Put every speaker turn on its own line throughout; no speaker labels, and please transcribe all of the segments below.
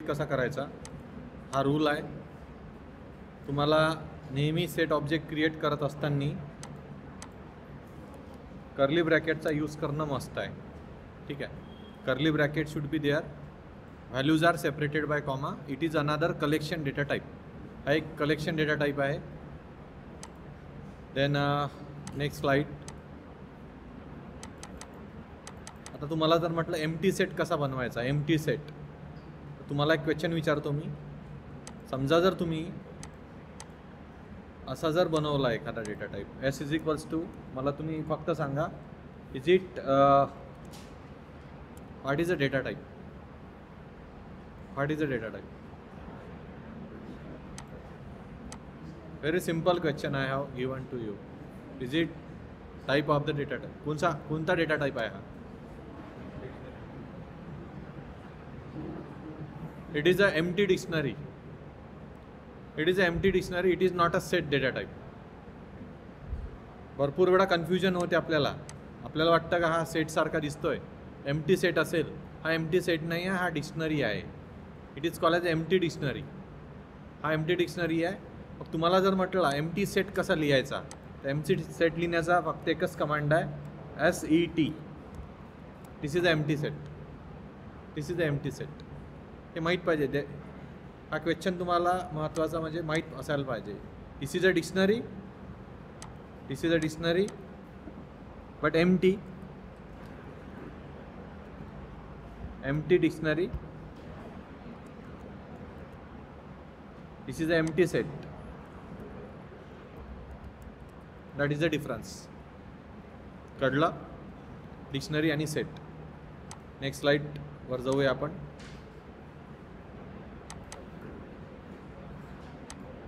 कसा करायचा हा रूल आहे. तुम्हाला नेहमी सेट ऑब्जेक्ट क्रिएट करत असताना कर्ली ब्रॅकेटचा यूज करणं मस्त आहे. ठीक आहे, curly bracket should be there, values are separated by comma, it is another collection data type. हा एक कलेक्शन डेटा टाईप आहे. Then next slide. आता तुम्हाला जर म्हटलं एम्प्टी सेट कसा बनवायचा, एम्प्टी सेट, तुम्हाला एक क्वेश्चन विचारतो मी. समजा जर तुम्ही असा जर बनवला एखादा data type S is equals to, मला तुम्ही फक्त सांगा is it what is a data type, what is a data type. Very simple question I have given to you. Is it type of the data type, कोणता data type आहे हा? It is a empty dictionary. It is a empty dictionary. It is not a set data type. भरपूर वेळा confusion होते आपल्याला वाटतं का हा सेट सारखा दिसतोय, एम्प्टी सेट असेल. हा एम्प्टी सेट नाही आहे, हा डिक्शनरी आहे. It is called as empty dictionary. हा एम्प्टी डिक्शनरी आहे. मग तुम्हाला जर म्हटलं एम्प्टी सेट कसा लिहायचा, तर एम्प्टी सेट लिहिण्याचा फक्त एकच कमांड आहे, SET. This is a empty set. This is a empty set. हे माहीत पाहिजे. हा क्वेश्चन तुम्हाला महत्त्वाचा म्हणजे माहीत असायला पाहिजे. This is a dictionary, this is a dictionary but empty, empty dictionary. This is a empty set. That is the difference. कळलं? डिक्शनरी आणि सेट. नेक्स्ट स्लाइड वर जाऊया आपण.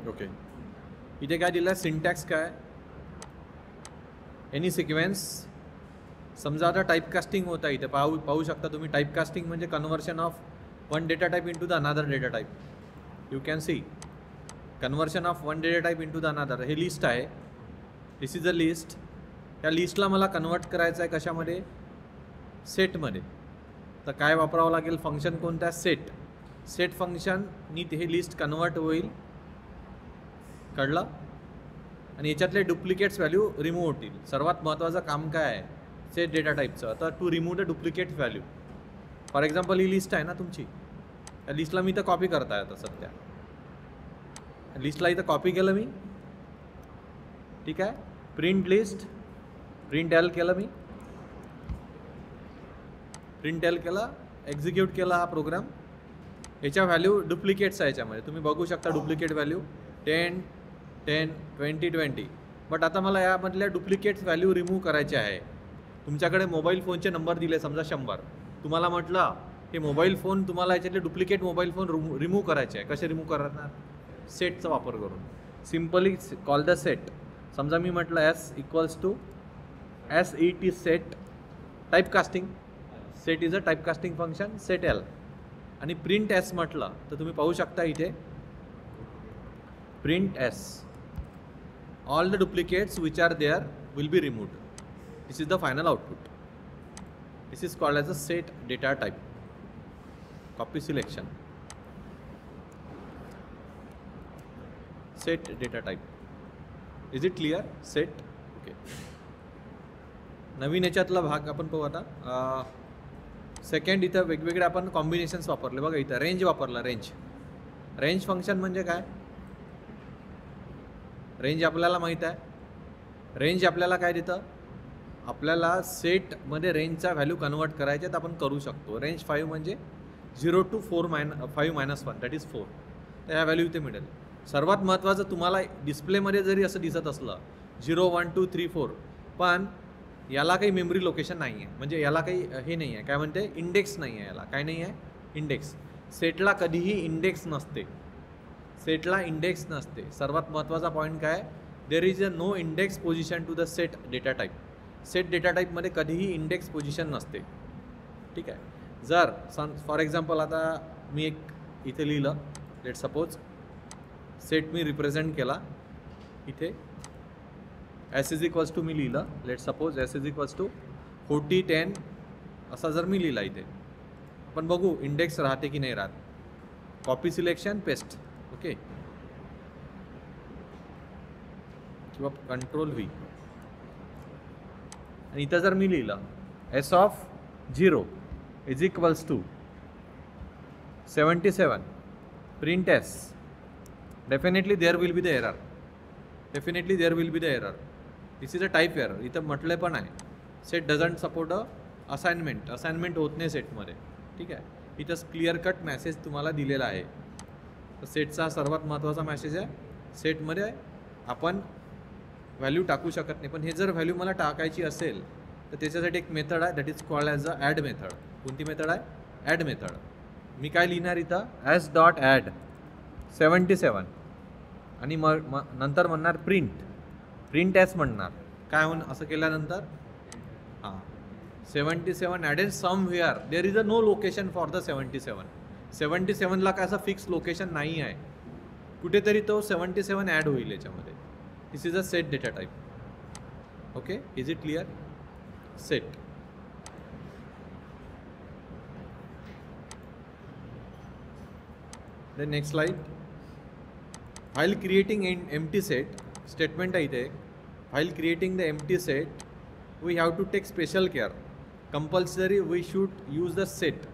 ओके, इथे काय दिलं आहे, सिंटॅक्स काय, एनी सिक्वेन्स. समजा आता टाईपकास्टिंग होत आहे, इथे पाहू शकता तुम्ही. टाईपकास्टिंग म्हणजे conversion of one data type into the another data type. You can C conversion of one data type into the another. हे लिस्ट आहे, दिस इज अ लिस्ट. या लिस्टला मला कन्वर्ट करायचं आहे कशामध्ये, सेटमध्ये. तर काय वापरावं लागेल, फंक्शन कोणता, सेट. सेट फंक्शननी हे लिस्ट कन्वर्ट होईल. कळलं? आणि याच्यातले डुप्लिकेट्स व्हॅल्यू रिमूव्ह होतील. सर्वात महत्त्वाचं काम काय आहे सेट डेटा टाईपचं, तर to remove the duplicate value. For example ही लिस्ट आहे ना तुमची, या लिस्टला मी इथं कॉपी करताय. आता सध्या लिस्टला इथं कॉपी केलं मी. ठीक आहे, प्रिंट लिस्ट, प्रिंट एल केलं मी, प्रिंट एल केला, एक्झिक्यूट केला हा प्रोग्राम. याच्या व्हॅल्यू डुप्लिकेट्स आहे याच्यामध्ये, तुम्ही बघू शकता. Duplicate value 10, 10, 20, 20. बट आता मला यामधल्या डुप्लिकेट्स व्हॅल्यू रिमूव्ह करायचे आहे. तुमच्याकडे मोबाईल फोनचे नंबर दिले समजा 100. तुम्हाला म्हटलं हे मोबाईल फोन, तुम्हाला याच्यातले डुप्लिकेट मोबाईल फोन रिमूव्ह करायचे आहे. कसे रिमूव्ह करणार, सेटचा वापर करून. Simply call the set. समजा मी म्हटलं S equals to SET set typecasting. Set is a typecasting function, set L. आणि प्रिंट S म्हटलं तर तुम्ही पाहू शकता इथे print S, all the duplicates which are there will be removed. This is the final output. This is called as a set data type. Copy selection, set data type. Is it clear? Set. Okay. नवीन याच्यातला भाग आपण पाहू आता. Second, इथं वेगवेगळे आपण combinations वापरले. बघा इथं रेंज वापरला. रेंज फंक्शन म्हणजे काय, रेंज आपल्याला माहीत आहे. रेंज आपल्याला काय देतं, आपल्याला सेटमध्ये रेंजचा व्हॅल्यू कन्वर्ट करायचे तर आपण करू शकतो. रेंज 5 म्हणजे 0 to 5 - 1 दॅट इज 4. तर ह्या व्हॅल्यू इथे मिळेल. सर्वात महत्त्वाचं, तुम्हाला डिस्प्लेमध्ये जरी असं दिसत असलं 0, 1, 2, 3, 4, पण याला काही मेमरी लोकेशन नाही आहे. म्हणजे याला काही हे नाही आहे, काय म्हणते, इंडेक्स नाही आहे. याला काय नाही आहे, इंडेक्स. सेटला कधीही इंडेक्स नसते. सेटला इंडेक्स नसते. सर्वात महत्त्वाचा पॉईंट काय, there is a no index position to the set data type. Set data टाईपमध्ये कधीही इंडेक्स पोझिशन नसते. ठीक आहे. जर फॉर एक्झाम्पल आता मी एक इथे लिहिलं, लेट सपोज सेट मी रिप्रेझेंट केला इथे, S इज इक्वल्स टू मी लिहिलं, let suppose S is equals to 40, 10 असा जर मी लिहिला इथे, आपण बघू इंडेक्स राहते की नाही राहत. कॉपी सिलेक्शन पेस्ट, ओके, किंवा कंट्रोल व्ही. आणि इथं जर मी लिहिलं S of 0 is equals to 77 print S, definitely there will be the error, definitely there will be the error. This is a type error. इथं म्हटलं पण आहे set doesn't support a assignment, assignment होत नाही सेटमध्ये. ठीक आहे, इथं क्लिअर कट मॅसेज तुम्हाला दिलेला आहे. तर सेटचा सर्वात महत्त्वाचा मॅसेज आहे, सेटमध्ये आपण व्हॅल्यू टाकू शकत नाही, पण हे जर व्हॅल्यू मला टाकायची असेल तर त्याच्यासाठी एक मेथड आहे, that is called as a add method. कोणती मेथड आहे? Add method. मी काय लिहिणार इथं? ॲज डॉट ॲड 77 आणि मग नंतर म्हणणार प्रिंट ॲस म्हणणार. काय होऊन असं केल्यानंतर 77 added somewhere, there is a no location for the 77ला काय असं फिक्स लोकेशन नाही आहे, कुठेतरी तो 77 ॲड होईल याच्यामध्ये. This is a set data type. Okay, is it clear? Set. Then next slide. While creating an empty set, statement आहे इथे. While creating the empty set, we have to take special care. Compulsory we should use the set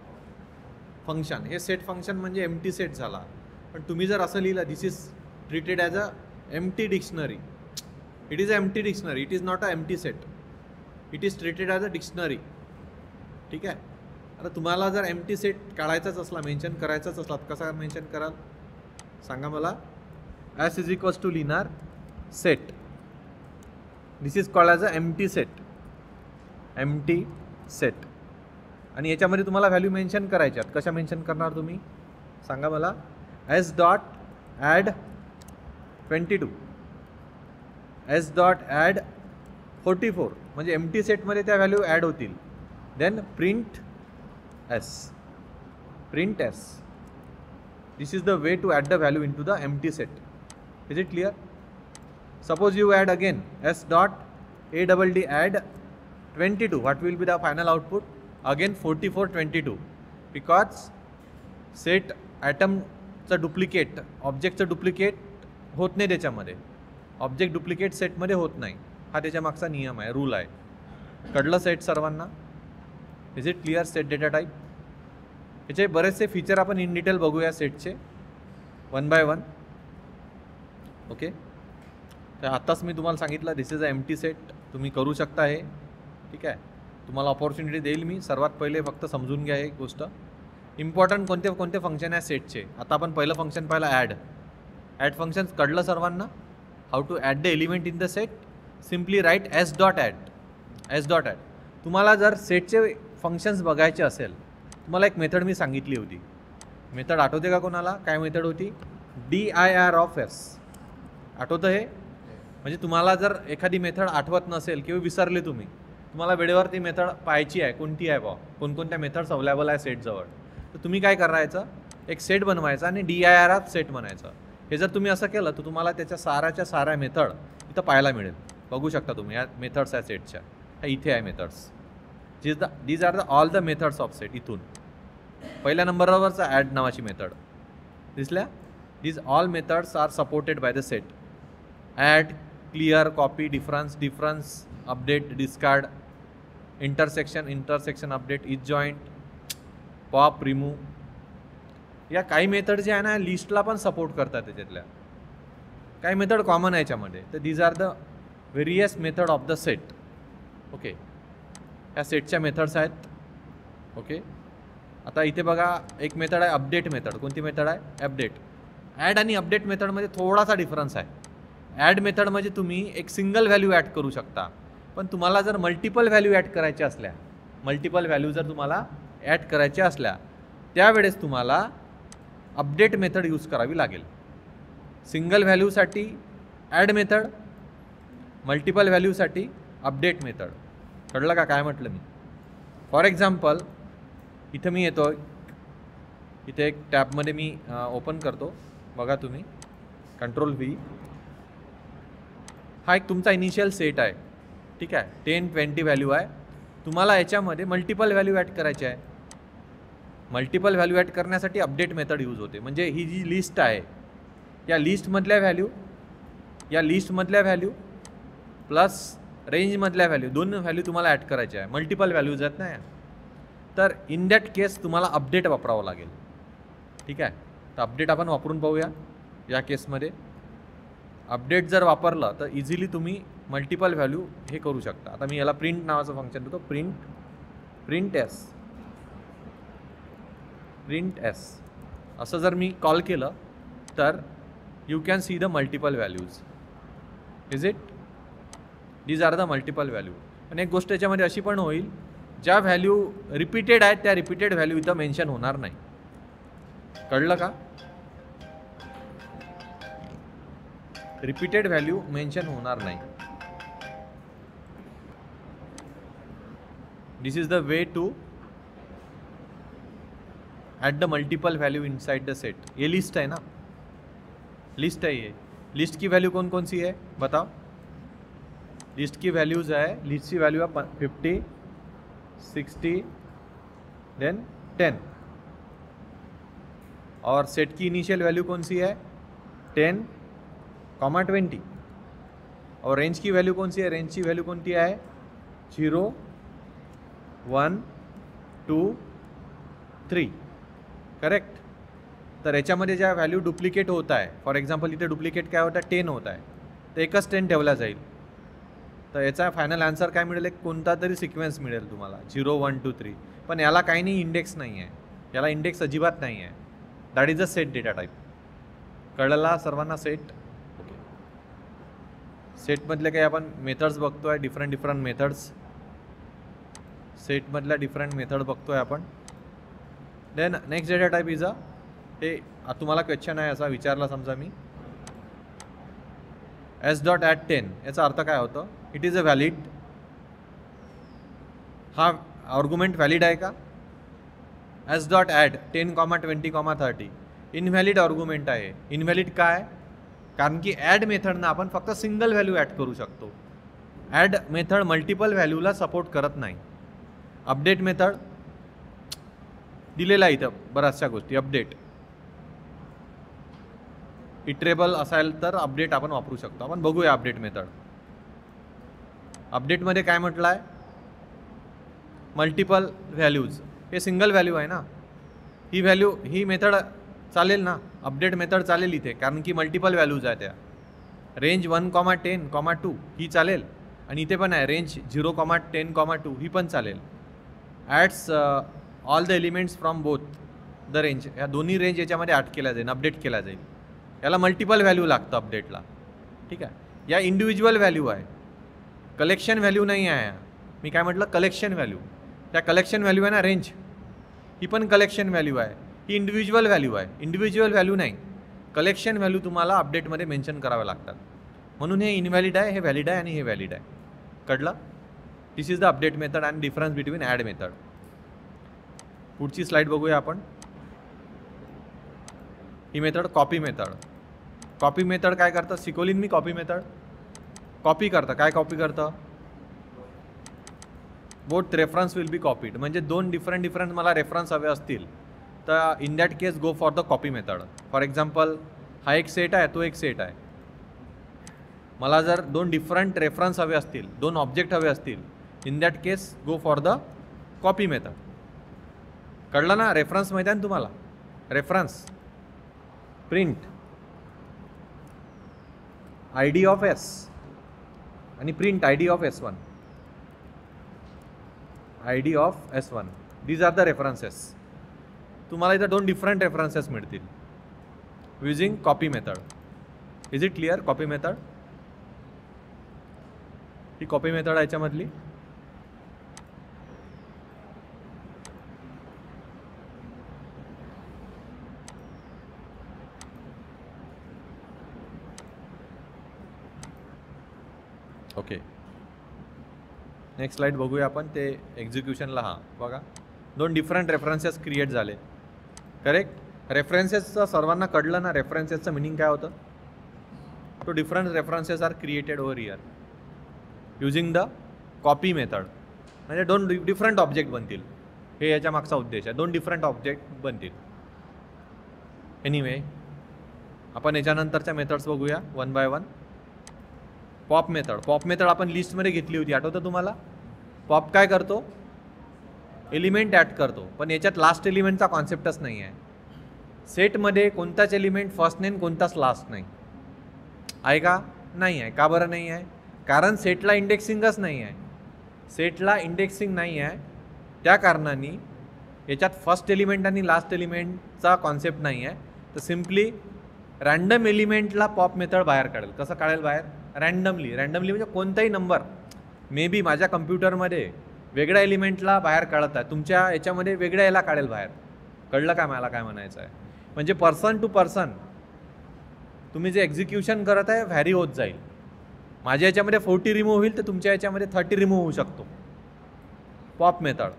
function. हे set function म्हणजे empty set झाला. पण तुम्ही जर असं लिहिलं, this is treated as a empty dictionary. It is an empty dictionary. It is not a empty set. It is treated as a dictionary. ठीक आहे. आता तुम्हाला जर एम्प्टी सेट काढायचाच असला, मेन्शन करायचाच असला, कसा मेन्शन कराल सांगा मला? ॲस इज इक्वल्स टू लिहिणार set. This is called as a empty set. आणि याच्यामध्ये तुम्हाला व्हॅल्यू मेन्शन करायच्यात. कशा मेन्शन करणार तुम्ही सांगा मला? S dot add 22, S dot add 44, म्हणजे एम्प्टी सेटमध्ये त्या व्हॅल्यू ॲड होतील. Then print S. This is the way to add the value into the empty set. Is it clear? Suppose you add again S dot ADD add 22. What will be the final output? Again 44 22. Because set atom चा duplicate, ऑब्जेक्टचं duplicate होत नाही त्याच्यामध्ये. Object duplicate सेटमध्ये होत नाही, हा त्याच्या मागचा नियम आहे, रूल आहे. कळलं सेट सर्वांना? Is it clear? Set data type. याचे बरेचसे फीचर आपण इन डिटेल बघूया सेटचे, 1 by 1. ओके, तर आत्ताच मी तुम्हाला सांगितलं दिस इज अ एम्प्टी सेट. तुम्ही करू शकता हे. ठीक आहे, तुम्हाला ऑपॉर्च्युनिटी देईल मी. सर्वात पहिले फक्त समजून घ्या एक गोष्ट. इम्पॉर्टंट कोणते फंक्शन आहे सेटचे. आता आपण पहिलं फंक्शन पाहिलं ॲड फंक्शन. कळलं सर्वांना? How to add the element in the set. Simply write S dot add. तुम्हाला जर सेटचे फंक्शन्स बघायचे असेल, तुम्हाला एक मेथड मी सांगितली होती. मेथड आठवते का कोणाला? काय मेथड होती? dir of S. आठवतं हे? म्हणजे तुम्हाला जर एखादी मेथड आठवत नसेल किंवा विसरले तुम्ही, तुम्हाला वेळेवर ती मेथड पाहायची आहे, कोणती आहे बा, कोणकोणत्या मेथड्स अवेलेबल आहे सेटजवळ, तर तुम्ही काय करायचं, एक सेट बनवायचा आणि dir ऑफ सेट म्हणायचं. हे जर तुम्ही असं केलं तर तुम्हाला त्याच्या साऱ्या मेथड इथं पाहायला मिळेल. बघू शकता तुम्ही, या मेथड्स आहे सेटच्या, ह्या इथे आहे methods. These are the all the methods of set. इथून पहिल्या नंबरवरचा ॲड नावाची मेथड दिसल्या. These all methods are supported by the set. Add, clear, copy, difference, update, discard, intersection update, is joint, pop, remove. या काही method जे आहे ना लिस्टला पण सपोर्ट करतात. त्याच्यातल्या काही मेथड कॉमन आहे याच्यामध्ये. तर these are the various method of the set. Okay, ह्या सेटच्या मेथड्स आहेत. ओके, आता इथे बघा एक मेथड आहे अपडेट मेथड. कोणती मेथड आहे? अपडेट. ॲड आणि अपडेट मेथडमध्ये थोडासा डिफरन्स आहे. ॲड मेथड म्हणजे तुम्ही एक सिंगल व्हॅल्यू ॲड करू शकता, पण तुम्हाला जर मल्टिपल व्हॅल्यू ॲड करायच्या असल्या, त्यावेळेस तुम्हाला अपडेट मेथड यूज करावी लागेल. सिंगल व्हॅल्यूसाठी ॲड मेथड, मल्टिपल व्हॅल्यूसाठी अपडेट मेथड. कळलं का काय म्हटलं मी? फॉर एक्झाम्पल इथं मी येतो, इथे एक टॅबमध्ये मी ओपन करतो. बघा तुम्ही, कंट्रोल व्ही. हा एक तुमचा इनिशियल सेट आहे. ठीक आहे, 10 20 व्हॅल्यू आहे. तुम्हाला याच्यामध्ये मल्टिपल व्हॅल्यू ॲड करायचे आहे. मल्टिपल व्हॅल्यू ॲड करण्यासाठी अपडेट मेथड यूज होते. म्हणजे ही जी लिस्ट आहे या लिस्टमधल्या व्हॅल्यू प्लस रेंजमधल्या व्हॅल्यू, दोन व्हॅल्यू तुम्हाला ॲड करायच्या आहे. मल्टिपल व्हॅल्यूज आहेत ना या, तर इन दॅट केस तुम्हाला अपडेट वापरावं लागेल. ठीक आहे, तर अपडेट आपण वापरून पाहूया. या केसमध्ये अपडेट जर वापरलं तर इझिली तुम्ही मल्टिपल व्हॅल्यू हे करू शकता. आता मी याला प्रिंट नावाचं फंक्शन देतो. प्रिंट एस असं जर मी कॉल केलं तर you can see the multiple values. Is it? These are the multiple value. पण एक गोष्ट याच्यामध्ये अशी पण होईल, ज्या व्हॅल्यू रिपीटेड आहेत त्या रिपीटेड व्हॅल्यू इथं मेन्शन होणार नाही. कळलं का? रिपीटेड व्हॅल्यू मेन्शन होणार नाही. This is the way to at the multiple value inside the set. ये लिस्ट है ना, लिस्ट है ये. लिस्ट की वैल्यू कौन कौन सी है बताओ? लिस्ट की वैल्यूज है, लिस्ट की वैल्यू है 50, 60 देन 10. और सेट की इनिशियल वैल्यू कौन सी है? 10, 20. और रेंज की वैल्यू कौन सी है? रेंज की वैल्यू कौन सी है? 0, 1, 2, 3. करेक्ट. तर याच्यामध्ये ज्या व्हॅल्यू डुप्लिकेट होत आहे, फॉर एक्झाम्पल इथे डुप्लिकेट काय होतं? 10 होत आहे, तर एकच 10 ठेवला जाईल. तर याचा फायनल आन्सर काय मिळेल? एक कोणता तरी सिक्वेन्स मिळेल तुम्हाला, 0, 1, 2, 3. पण याला काही नाही, इंडेक्स नाही आहे, याला इंडेक्स अजिबात नाही आहे. That is a set data type. कळला सर्वांना सेट? ओके. सेटमधले काही आपण मेथड्स बघतोय, डिफरंट मेथड्स. सेटमधल्या डिफरंट मेथड बघतोय आपण. Then next data type is a, हे तुम्हाला क्वेश्चन आहे असा विचारला समजा मी, s.add10 याचा अर्थ काय होतं? It is a valid. हा आर्ग्युमेंट व्हॅलिड आहे का? s.add 10, 20, 30 इनव्हॅलिड आर्ग्युमेंट आहे. इनव्हॅलिड काय? कारण की ॲड मेथडनं आपण फक्त सिंगल व्हॅल्यू ॲड करू शकतो. ॲड मेथड मल्टिपल व्हॅल्यूला सपोर्ट करत नाही. अपडेट मेथड दिलेला इथं बऱ्याचशा गोष्टी. अपडेट इटरेबल असाल तर अपडेट आपण वापरू शकतो. आपण बघूया अपडेट मेथड. अपडेटमध्ये काय म्हटलं आहे? Multiple values. हे सिंगल व्हॅल्यू आहे ना, ही मेथड चालेल ना, अपडेट मेथड चालेल इथे, कारण की मल्टिपल व्हॅल्यूज आहे त्या. रेंज 1, 10, 2 ही चालेल, आणि इथे पण आहे रेंज 0, 10, 2 ही पण चालेल. Ads all the elements from both the range. या दोन्ही रेंज याच्यामध्ये ॲड केल्या जाईल, अपडेट केल्या जाईल. याला मल्टिपल व्हॅल्यू लागतं अपडेटला. ठीक आहे. या इंडिव्हिज्युअल व्हॅल्यू आहे, कलेक्शन व्हॅल्यू नाही आहे. मी काय म्हटलं? Collection value. त्या कलेक्शन व्हॅल्यू आहे ना रेंज, ही पण कलेक्शन व्हॅल्यू आहे. ही इंडिव्हिज्युअल व्हॅल्यू आहे, इंडिव्हिज्युअल व्हॅल्यू नाही. कलेक्शन व्हॅल्यू तुम्हाला अपडेटमध्ये मेन्शन करावे लागतात. म्हणून हे इनव्हॅलिड आहे, हे व्हॅलिड आहे, आणि हे व्हॅलिड आहे. कळलं? This is the update method and difference between add method. पुढची स्लाइड बघूया आपण. ही method copy method. Copy method काय करतं? शिकवली मी कॉपी मेथड. कॉपी करतं. काय कॉपी करतं? Both reference will be copied. म्हणजे दोन डिफरंट मला रेफरन्स हवे असतील तर in that case go for the copy method. For example हा एक सेट आहे, तो एक सेट आहे. मला जर दोन डिफरंट रेफरन्स हवे असतील, दोन ऑब्जेक्ट हवे असतील, in that case go for the copy method. कळलं ना? रेफरन्स माहिती आहे ना तुम्हाला? Reference print ID of S आणि print ID of S1. ID of S1 these are the references. तुम्हाला इथं दोन डिफरंट रेफरन्सेस मिळतील using copy method. Is it clear? Copy method ही कॉपी मेथड आहे याच्यामधली. ओके. नेक्स्ट स्लाइड बघूया आपण. ते एक्झिक्युशनला हां बघा, दोन डिफरंट रेफरन्सेस क्रिएट झाले. करेक्ट. रेफरन्सेसचं सर्वांना कळलं ना? रेफरन्सेसचं मिनिंग काय होतं? तो different references are created over here using the copy method. म्हणजे दोन डिफरंट ऑब्जेक्ट बनतील. हे याच्या मागचा उद्देश आहे. 2 डिफरंट ऑब्जेक्ट बनतील. एनिवे आपण याच्यानंतरच्या मेथड्स बघूया one by one. Pop method आपण लिस्टमध्ये घेतली होती, आठवतं तुम्हाला? पॉप काय करतो? एलिमेंट ॲड करतो, पण याच्यात लास्ट एलिमेंटचा कॉन्सेप्टच नाही आहे. सेटमध्ये कोणताच एलिमेंट फर्स्ट नाही, कोणताच लास्ट नाही आहे का? नाही आहे. का बरं नाही आहे? कारण सेटला इंडेक्सिंगच नाही आहे. सेटला इंडेक्सिंग नाही आहे, त्या कारणाने याच्यात फर्स्ट एलिमेंट आणि लास्ट एलिमेंटचा कॉन्सेप्ट नाही आहे. तर सिम्पली रँडम एलिमेंटला पॉप मेथड बाहेर काढेल. कसं काढेल बाहेर? रँडमली म्हणजे कोणताही नंबर. मे बी माझ्या कम्प्युटरमध्ये वेगळ्या एलिमेंटला बाहेर काढत आहे, तुमच्या याच्यामध्ये वेगळ्या याला काढेल बाहेर. कळलं का मला काय म्हणायचं आहे? म्हणजे पर्सन टू पर्सन तुम्ही जे एक्झिक्युशन करत आहे व्हॅरी होत जाईल. माझ्या याच्यामध्ये 40 रिमूव्ह होईल, तर तुमच्या याच्यामध्ये 30 रिमूव्ह होऊ शकतो. पॉप मेथड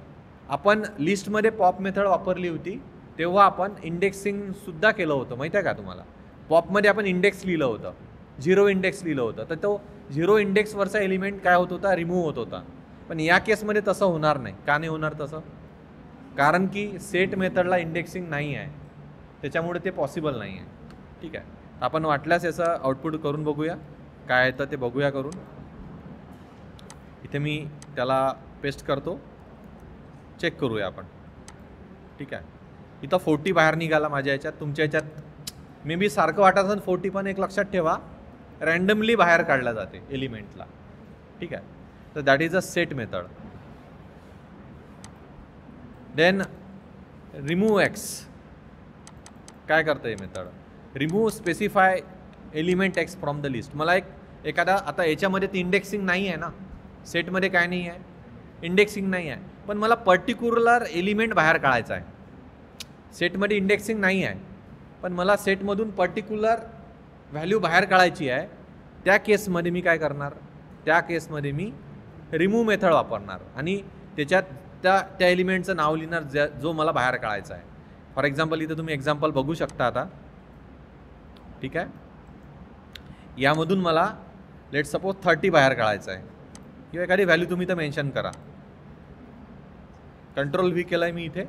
आपण लिस्टमध्ये पॉप मेथड वापरली होती, तेव्हा आपण इंडेक्सिंगसुद्धा केलं होतं, माहीत आहे का तुम्हाला? पॉपमध्ये आपण इंडेक्स लिहिलं होतं, 0 इंडेक्स लिहिलं होतं. तर तो 0 इंडेक्सवरचा एलिमेंट काय होत होता? रिमूव्ह होत होता. पण या केसमध्ये तसं होणार नाही. का नाही होणार तसं? कारण की सेट मेथडला इंडेक्सिंग नाही आहे, त्याच्यामुळे ते पॉसिबल नाही आहे. ठीक आहे, आपण वाटल्यास याचं आउटपुट करून बघूया काय येतं ते बघूया करून. इथे मी त्याला पेस्ट करतो, चेक करूया आपण. ठीक आहे, इथं 40 बाहेर निघाला माझ्या याच्यात. तुमच्या याच्यात मे बी सारखं वाटत असेल 40, पण एक लक्षात ठेवा रँडमली बाहेर काढल्या जाते एलिमेंटला. ठीक आहे, तर that is a set method. Then remove X काय करतं हे method? Remove specify element X from the list. मला एखादा आता याच्यामध्ये ती इंडेक्सिंग नाही आहे ना, सेटमध्ये काय नाही आहे? इंडेक्सिंग नाही आहे, पण मला पर्टिक्युलर एलिमेंट बाहेर काढायचा आहे. सेटमध्ये इंडेक्सिंग नाही आहे, पण मला सेटमधून पर्टिक्युलर व्हॅल्यू बाहेर काढायची आहे. त्या केसमध्ये मी काय करणार? त्या केसमध्ये मी रिमूव्ह मेथड वापरणार आणि त्याच्यात त्या एलिमेंटचं नाव लिहिणार जो मला बाहेर काढायचा आहे. फॉर एक्झाम्पल इथं तुम्ही एक्झाम्पल बघू शकता आता. ठीक आहे, यामधून मला लेट सपोज 30 बाहेर काढायचं आहे, किंवा एखादी व्हॅल्यू तुम्ही तर मेन्शन करा. कंट्रोल V केलं आहे मी इथे.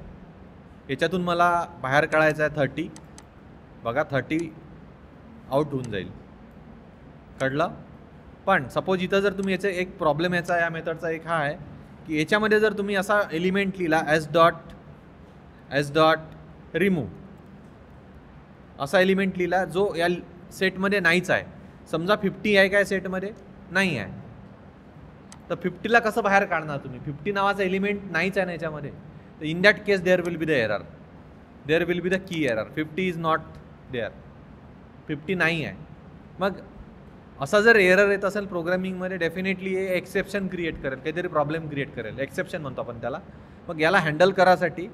याच्यातून मला बाहेर काढायचं आहे 30. बघा 30 आउट होऊन जाईल. कळलं? पण सपोज इथं जर तुम्ही याचा एक प्रॉब्लेम याचा या मेथडचा एक हा आहे की याच्यामध्ये जर तुम्ही असा एलिमेंट लिहिला एस डॉट रिमूव्ह असा एलिमेंट लिहिला जो या सेटमध्ये नाहीच आहे. समजा 50 आहे काय सेटमध्ये? नाही आहे. तर 50ला कसं बाहेर काढणार तुम्ही? 50 नावाचा एलिमेंट नाहीच आहे ना याच्यामध्ये. तर in that case there will be the error, there will be the key error. 50 is not there, 50 नाही आहे. मग असा जर एरर येत असेल प्रोग्रामिंगमध्ये, डेफिनेटली हे एक्सेप्शन क्रिएट करेल, काहीतरी प्रॉब्लेम क्रिएट करेल. एक्सेप्शन म्हणतो आपण त्याला. मग याला हँडल करासाठी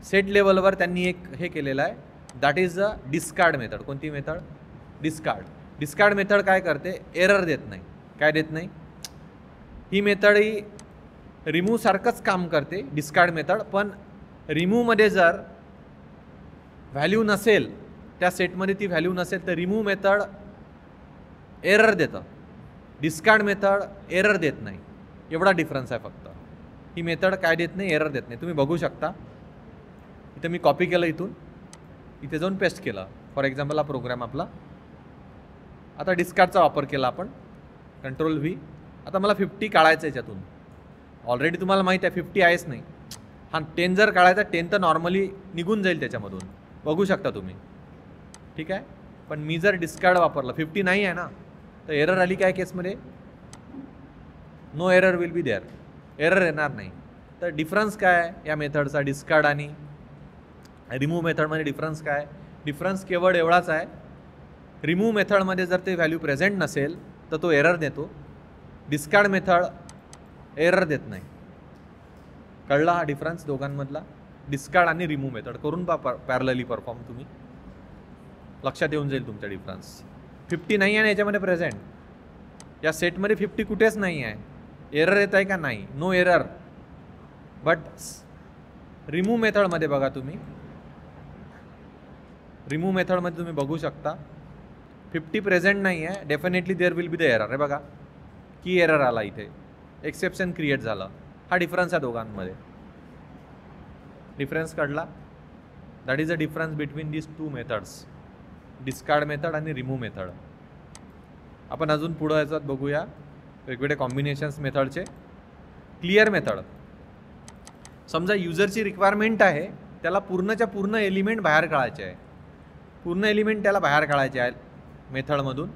सेट लेवलवर त्यांनी एक हे केलेलं आहे, that is the discard method. कोणती मेथड? डिस्कार्ड मेथड काय करते? एरर देत नाही. काय देत नाही? ही मेथड ही रिमूव्ह सारखंच काम करते, डिस्कार्ड मेथड. पण रिमूव्हमध्ये जर व्हॅल्यू नसेल, त्या सेटमध्ये ती व्हॅल्यू नसेल, तर रिमूव्ह मेथड एरर देतं, डिस्कार्ड मेथड एरर देत नाही. एवढा डिफरन्स आहे फक्त. ही मेथड काय देत नाही? एरर देत नाही. तुम्ही बघू शकता इथं मी कॉपी केलं, इथून इथे जाऊन पेस्ट केलं. फॉर एक्झाम्पल हा प्रोग्राम आपला. आता डिस्कार्डचा वापर केला आपण, कंट्रोल V. आता मला 50 काढायचं याच्यातून. ऑलरेडी तुम्हाला माहीत आहे 50 आहेच नाही. हा 10 जर काढायचा, 10 तर नॉर्मली निघून जाईल त्याच्यामधून, बघू शकता तुम्ही. ठीक आहे, पण मी जर डिस्कार्ड वापरलं, 50 नाही आहे ना, तर एरर आली काय केसमध्ये? No error will be there, error येणार नाही. तर डिफरन्स काय आहे या मेथडचा डिस्कार्ड आणि रिमूव्ह मेथडमध्ये? डिफरन्स काय? डिफरन्स केवळ एवढाच आहे, रिमूव्ह मेथडमध्ये जर ते व्हॅल्यू प्रेझेंट नसेल तर तो एरर देतो. डिस्कार्ड मेथड एरर देत नाही. कळला हा डिफरन्स दोघांमधला? डिस्कार्ड आणि रिमूव्ह मेथड करून पॅरलली परफॉर्म तुम्ही, लक्षात येऊन जाईल तुमचा डिफरन्स. 50 नाही आहे ना याच्यामध्ये प्रेझेंट, या सेटमध्ये 50 कुठेच नाही आहे. एरर येत आहे का? नाही, नो एरर. बट रिमूव्ह मेथडमध्ये बघा तुम्ही, रिमूव्ह मेथडमध्ये तुम्ही बघू शकता 50 प्रेझेंट नाही आहे, definitely there will be the error. हे बघा की एरर आला, इथे एक्सेप्शन क्रिएट झालं. हा डिफरन्स आहे दोघांमध्ये. डिफरन्स कळला. That is a difference between this two methods, discard method आणि रिमूव्ह मेथड. आपण अजून पुढं याच्यात बघूया वेगवेगळे कॉम्बिनेशन्स मेथडचे. क्लिअर मेथड, समजा युजरची रिक्वायरमेंट आहे, त्याला पूर्णच्या पूर्ण एलिमेंट बाहेर काढायचे आहे, पूर्ण एलिमेंट त्याला बाहेर काढायचे आहे मेथडमधून,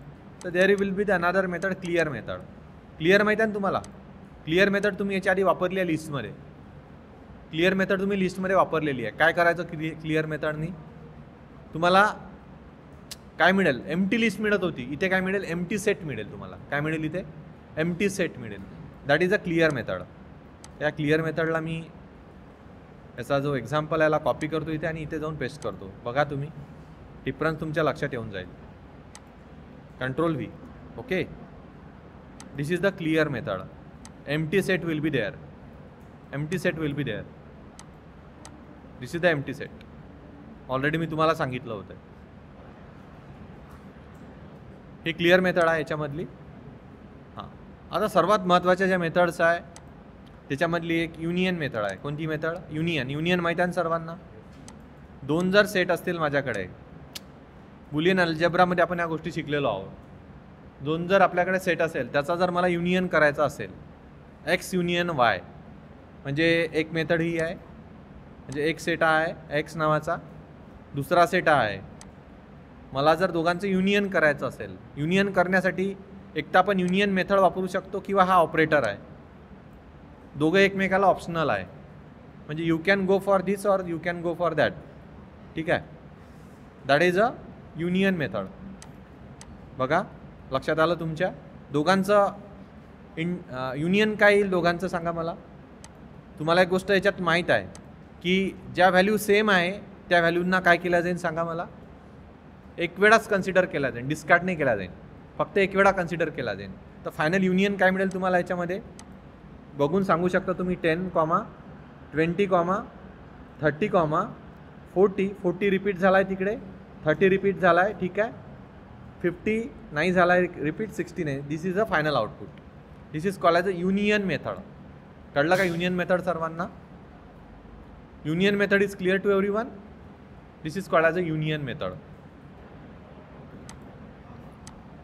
तर there will be the another method clear method. Clear माहीत आहे ना तुम्हाला? क्लिअर मेथड तुम्ही याच्या आधी वापरली आहे लिस्टमध्ये. क्लिअर मेथड तुम्ही लिस्टमध्ये वापरलेली आहे. काय करायचं क्लिअर मेथडनी? तुम्हाला काय मिळेल? एम्प्टी लिस्ट मिळत होती, इथे काय मिळेल? एम्प्टी सेट मिळेल. तुम्हाला काय मिळेल? इथे एम्प्टी सेट मिळेल. That is a clear method. या क्लिअर मेथडला मी याचा जो एक्झाम्पल याला कॉपी करतो इथे आणि इथे जाऊन पेस्ट करतो. बघा तुम्ही, डिफरन्स तुमच्या लक्षात येऊन जाईल. Control V. Okay, this is the clear method. Empty set will be there, empty set will be there. This is the empty set. Already मी तुम्हाला सांगितलं होतं. ही क्लिअर मेथड आहे याच्यामधली. हां, आता सर्वात महत्त्वाच्या ज्या मेथड्स आहे त्याच्यामधली एक युनियन मेथड आहे. कोणती मेथड? युनियन. युनियन माहीत आहे सर्वांना? दोन जर सेट असतील माझ्याकडे, बुलियन अल्जेब्रामध्ये आपण या गोष्टी शिकलेलो आहोत. दोन जर आपल्याकडे सेट असेल, त्याचा जर मला युनियन करायचा असेल, एक्स युनियन वाय, म्हणजे एक मेथड ही आहे. म्हणजे एक सेट आहे एक्स नावाचा, दुसरा सेट आहे. मला जर दोघांचं युनियन करायचं असेल, युनियन करण्यासाठी एक तर आपण युनियन मेथड वापरू शकतो किंवा हा ऑपरेटर आहे. दोघं एकमेकाला ऑप्शनल आहे. म्हणजे यू कॅन गो फॉर दिस और you can go for that. ठीक आहे, that is a union method. बघा, लक्षात आलं तुमच्या? दोघांचं युनियन काय येईल दोघांचं सांगा मला. तुम्हाला एक गोष्ट याच्यात माहीत आहे की ज्या व्हॅल्यू सेम आहे त्या व्हॅल्यूंना काय केलं जाईल सांगा मला? एक वेळाच कन्सिडर केला जाईल, डिस्कार्ड नाही केला जाईल, फक्त एक वेळा कन्सिडर केला जाईल. तर फायनल युनियन काय मिळेल तुम्हाला याच्यामध्ये? बघून सांगू शकता तुम्ही. 10, 20, 30, 40. 40 रिपीट झाला आहे तिकडे, 30 रिपीट झाला आहे. ठीक आहे, 50 नाही झाला आहे रिपीट, 60 नाही. This is a final output. This is called as a union method. कळलं का युनियन मेथड सर्वांना? Union method is clear to every one. This is called as a union method.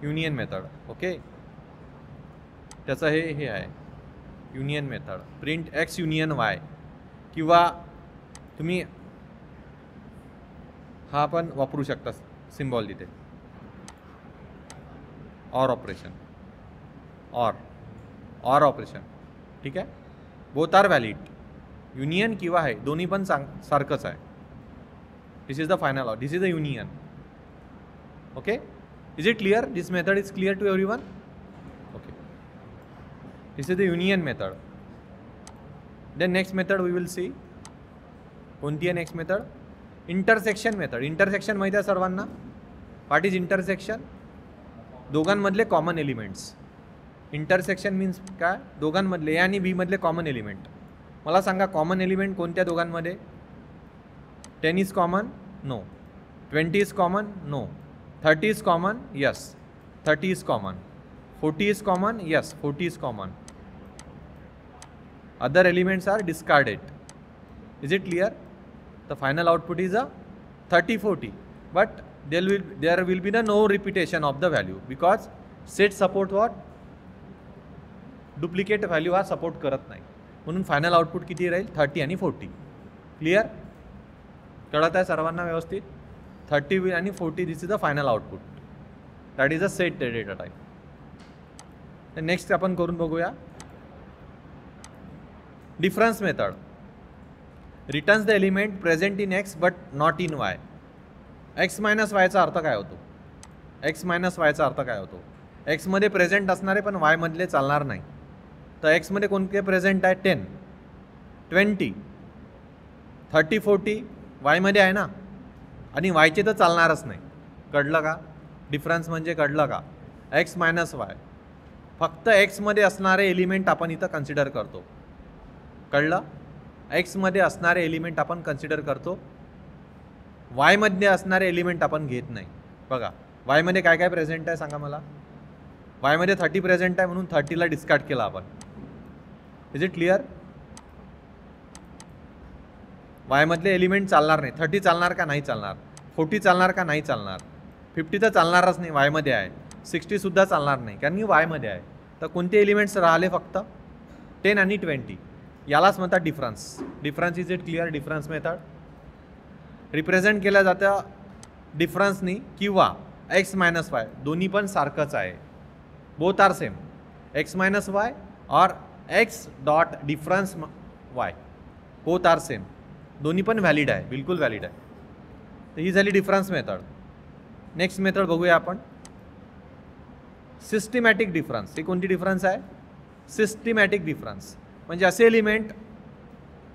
Union method. Okay, त्याचं हे आहे union method. Print X union Y, किंवा तुम्ही हा पण वापरू शकता सिम्बॉल तिथे. Or operation, or operation. ठीक आहे, बोथ आर व्हॅलिड. युनियन किंवा आहे, दोन्ही पण सारखंच आहे. This is the final out. This is the union. Okay, is it clear? This method is clear to every one. Okay, this is the union method. Then next method we will see. कोणती आहे next method? Intersection method. Intersection माहिती आहे सर्वांना? What is intersection? दोघांमधले common elements. Intersection means काय? दोघांमधले, ए आणि बी मधले कॉमन एलिमेंट. मला सांगा कॉमन एलिमेंट कोणत्या दोघांमध्ये? 10 is common? No. 20 is common? No. 30 is common? Yes, 30 is common. 40 is common? Yes, 40 is common. Other elements are discarded. Is it clear? The final output is a 30, 40. But there will be no repetition of the value because set support what? Duplicate value हा support करत नाही. म्हणून final output किती राहील? 30 आणि 40. Clear? कळत आहे सर्वांना व्यवस्थित? 30 आणि 40 this is the final output. That is a set data type. Next आपण करून बघूया. Difference method. Returns the element present in X but not in Y. X minus वायचा अर्थ काय होतो? एक्स मायनस वायचा अर्थ काय होतो? एक्समध्ये प्रेझेंट असणारे पण वायमधले चालणार नाही. तर एक्समध्ये कोणते प्रेझेंट आहे? 10, 20, 30, 40 वायमध्ये आहे ना, आणि वायचे तर चालणारच नाही. कळलं का? डिफरन्स म्हणजे कळलं का? X minus Y. फक्त एक्समध्ये असणारे एलिमेंट आपण इथं कन्सिडर करतो. कळलं? एक्समध्ये असणारे एलिमेंट आपण कन्सिडर करतो, वायमध्ये असणारे एलिमेंट आपण घेत नाही. बघा वायमध्ये काय काय प्रेझेंट आहे सांगा मला. वायमध्ये 30 प्रेझेंट आहे म्हणून 30ला डिस्कार्ड केला आपण. Is it clear? वायमधले एलिमेंट चालणार नाही. 30 चालणार का नाही चालणार, 40 चालणार का नाही चालणार, 50 तर चालणारच नाही, वायमध्ये आहे. 60सुद्धा चालणार नाही कारण की वायमध्ये आहे. तर कोणते एलिमेंट्स राहिले फक्त 10 आणि 20. यालाच म्हणतात difference. Difference is it clear. Difference method represent केलं जातं डिफरन्सनी किंवा एक्स मायनस वाय, दोन्ही पण सारखंच आहे. Both are same. X minus Y और X dot difference Y both are same. दोन्ही पण व्हॅलिड आहे, बिलकुल व्हॅलिड आहे. तर ही झाली डिफरन्स मेथड. नेक्स्ट मेथड बघूया आपण, सिस्टमॅटिक डिफरन्स. ही कोणती डिफरन्स आहे? Systematic difference. म्हणजे असे एलिमेंट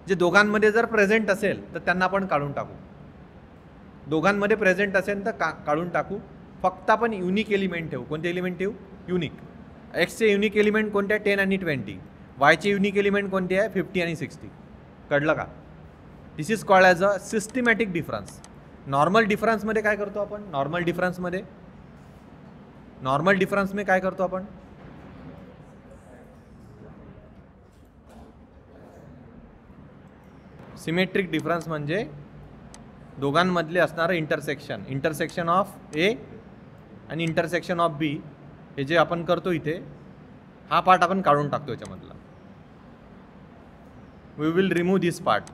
जे दोघांमध्ये जर प्रेझेंट असेल तर त्यांना आपण काढून टाकू. दोघांमध्ये प्रेझेंट असेल तर काढून टाकू. फक्त आपण युनिक एलिमेंट ठेवू. कोणते एलिमेंट ठेवू? युनिक. एक्सचे युनिक एलिमेंट कोणते आहे? 10 आणि 20. वायचे युनिक एलिमेंट कोणते आहे? 50 आणि 60. कळलं का? This is called as a systematic difference. Normal डिफरन्समध्ये काय करतो आपण? नॉर्मल डिफरन्समध्ये काय करतो आपण? सिमेट्रिक डिफरन्स म्हणजे दोघांमधले असणारं इंटरसेक्शन ऑफ ए आणि इंटरसेक्शन ऑफ बी. हे जे आपण करतो इथे, हा पार्ट आपण काढून टाकतो याच्यामधला. We will remove this part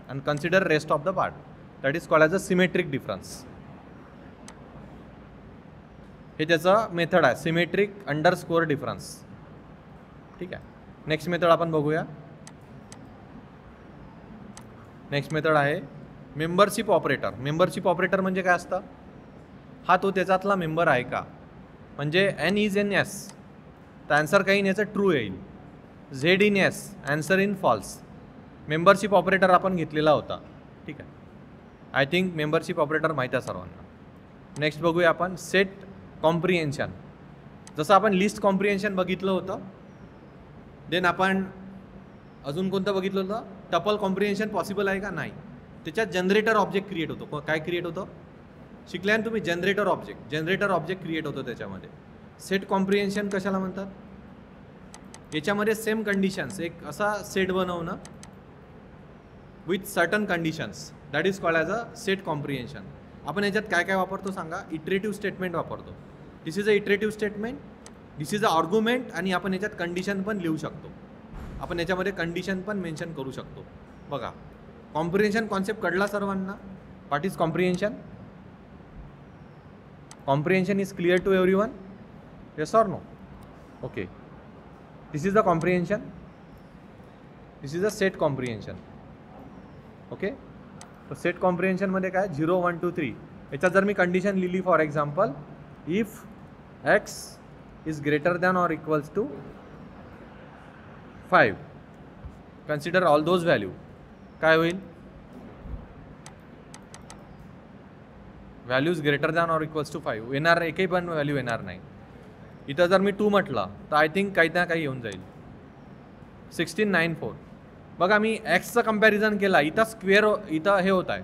and consider rest of the part. That is called as a symmetric difference. हे त्याचं मेथड आहे, सिमेट्रिक अंडरस्कोअर डिफरन्स. ठीक आहे. नेक्स्ट मेथड आपण बघूया. नेक्स्ट मेथड आहे मेंबरशिप ऑपरेटर. मेंबरशिप ऑपरेटर म्हणजे काय असतं? हा तो त्याच्यातला मेंबर आहे का? म्हणजे एन इज इन एस तर आन्सर काही याचं ट्रू येईल. Z in S answer in false. Membership operator आपण घेतलेला होता. ठीक आहे. आय थिंक मेंबरशिप ऑपरेटर माहीत आहे सर्वांना. नेक्स्ट बघूया आपण सेट कॉम्प्रिहेन्शन. जसं आपण लिस्ट कॉम्प्रिहेन्शन बघितलं होतं, देन आपण अजून कोणतं बघितलं होतं? टपल कॉम्प्रिहेन्शन पॉसिबल आहे का? नाही. त्याच्यात जनरेटर ऑब्जेक्ट क्रिएट होतो. काय क्रिएट होतं? शिकल्यान तुम्ही जनरेटर ऑब्जेक्ट क्रिएट होतो त्याच्यामध्ये. सेट कॉम्प्रिहेन्शन कशाला म्हणतात? याच्यामध्ये सेम कंडिशन्स, एक असा सेट बनवणं with certain conditions, that is called as a set comprehension. आपण याच्यात काय काय वापरतो सांगा? इटरेटिव्ह स्टेटमेंट वापरतो. This is a iterative statement, this is a argument, आणि आपण याच्यात कंडिशन पण लिहू शकतो. आपण याच्यामध्ये कंडिशन पण मेन्शन करू शकतो. बघा, कॉम्प्रिहेन्शन कॉन्सेप्ट कळला सर्वांना? What is comprehension? Comprehension is clear to everyone? Yes or no? Okay. This is the comprehension. This is the set comprehension. Okay. So set comprehension मध्ये काय? 0 1 2 3. याच्यात जर मी कंडिशन लिहिली, for example if x is greater than or equals to 5, consider all those value. काय होईल? Values greater than or equals to 5 येणार, एकही पण व्हॅल्यू येणार नाही. इथं जर मी 2 म्हटलं तर आय थिंक काही ना काही येऊन जाईल. 16 9 4. बघा, मी एक्सचं कंपॅरिझन केला, इथं स्क्वेअर, इथं हे होत आहे,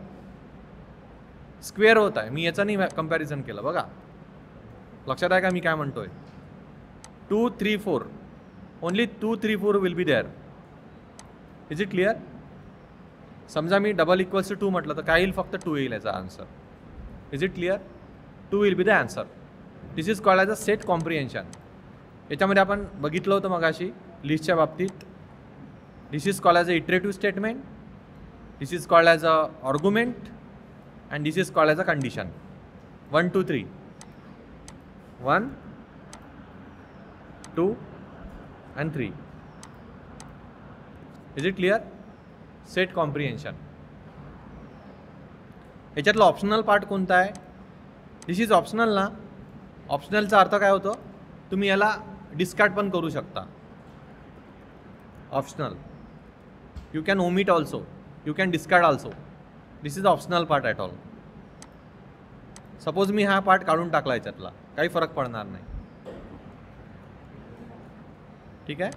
स्क्वेअर होत आहे. मी याचं नाही कंपॅरिझन केलं. बघा, लक्षात आहे का मी काय म्हणतोय? 2 3 4, only 2 3 4 will be there. Is it clear? समजा मी डबल इक्वल्स टू 2 म्हटलं तर काय येईल? फक्त 2 येईल याचा answer. Is it clear? 2 will be the answer. This is called as a set comprehension. याच्यामध्ये आपण बघितलं होतं मगाशी लिस्टच्या बाबतीत. This is called as a iterative statement, this is called as a argument, and this is called as a condition. 1 2 3, 1 2 and 3. Is it clear? Set comprehension. याच्यातला optional part कोणता आहे? दिस इज ऑप्शनल ना. ऑप्शनलचा अर्थ काय होतो? तुम्ही याला discard पण करू शकता. Optional, you can omit also, you can discard also. This is optional part at all. Suppose मी हा पार्ट काढून टाकला, याच्यातला काही फरक पडणार नाही. ठीक आहे.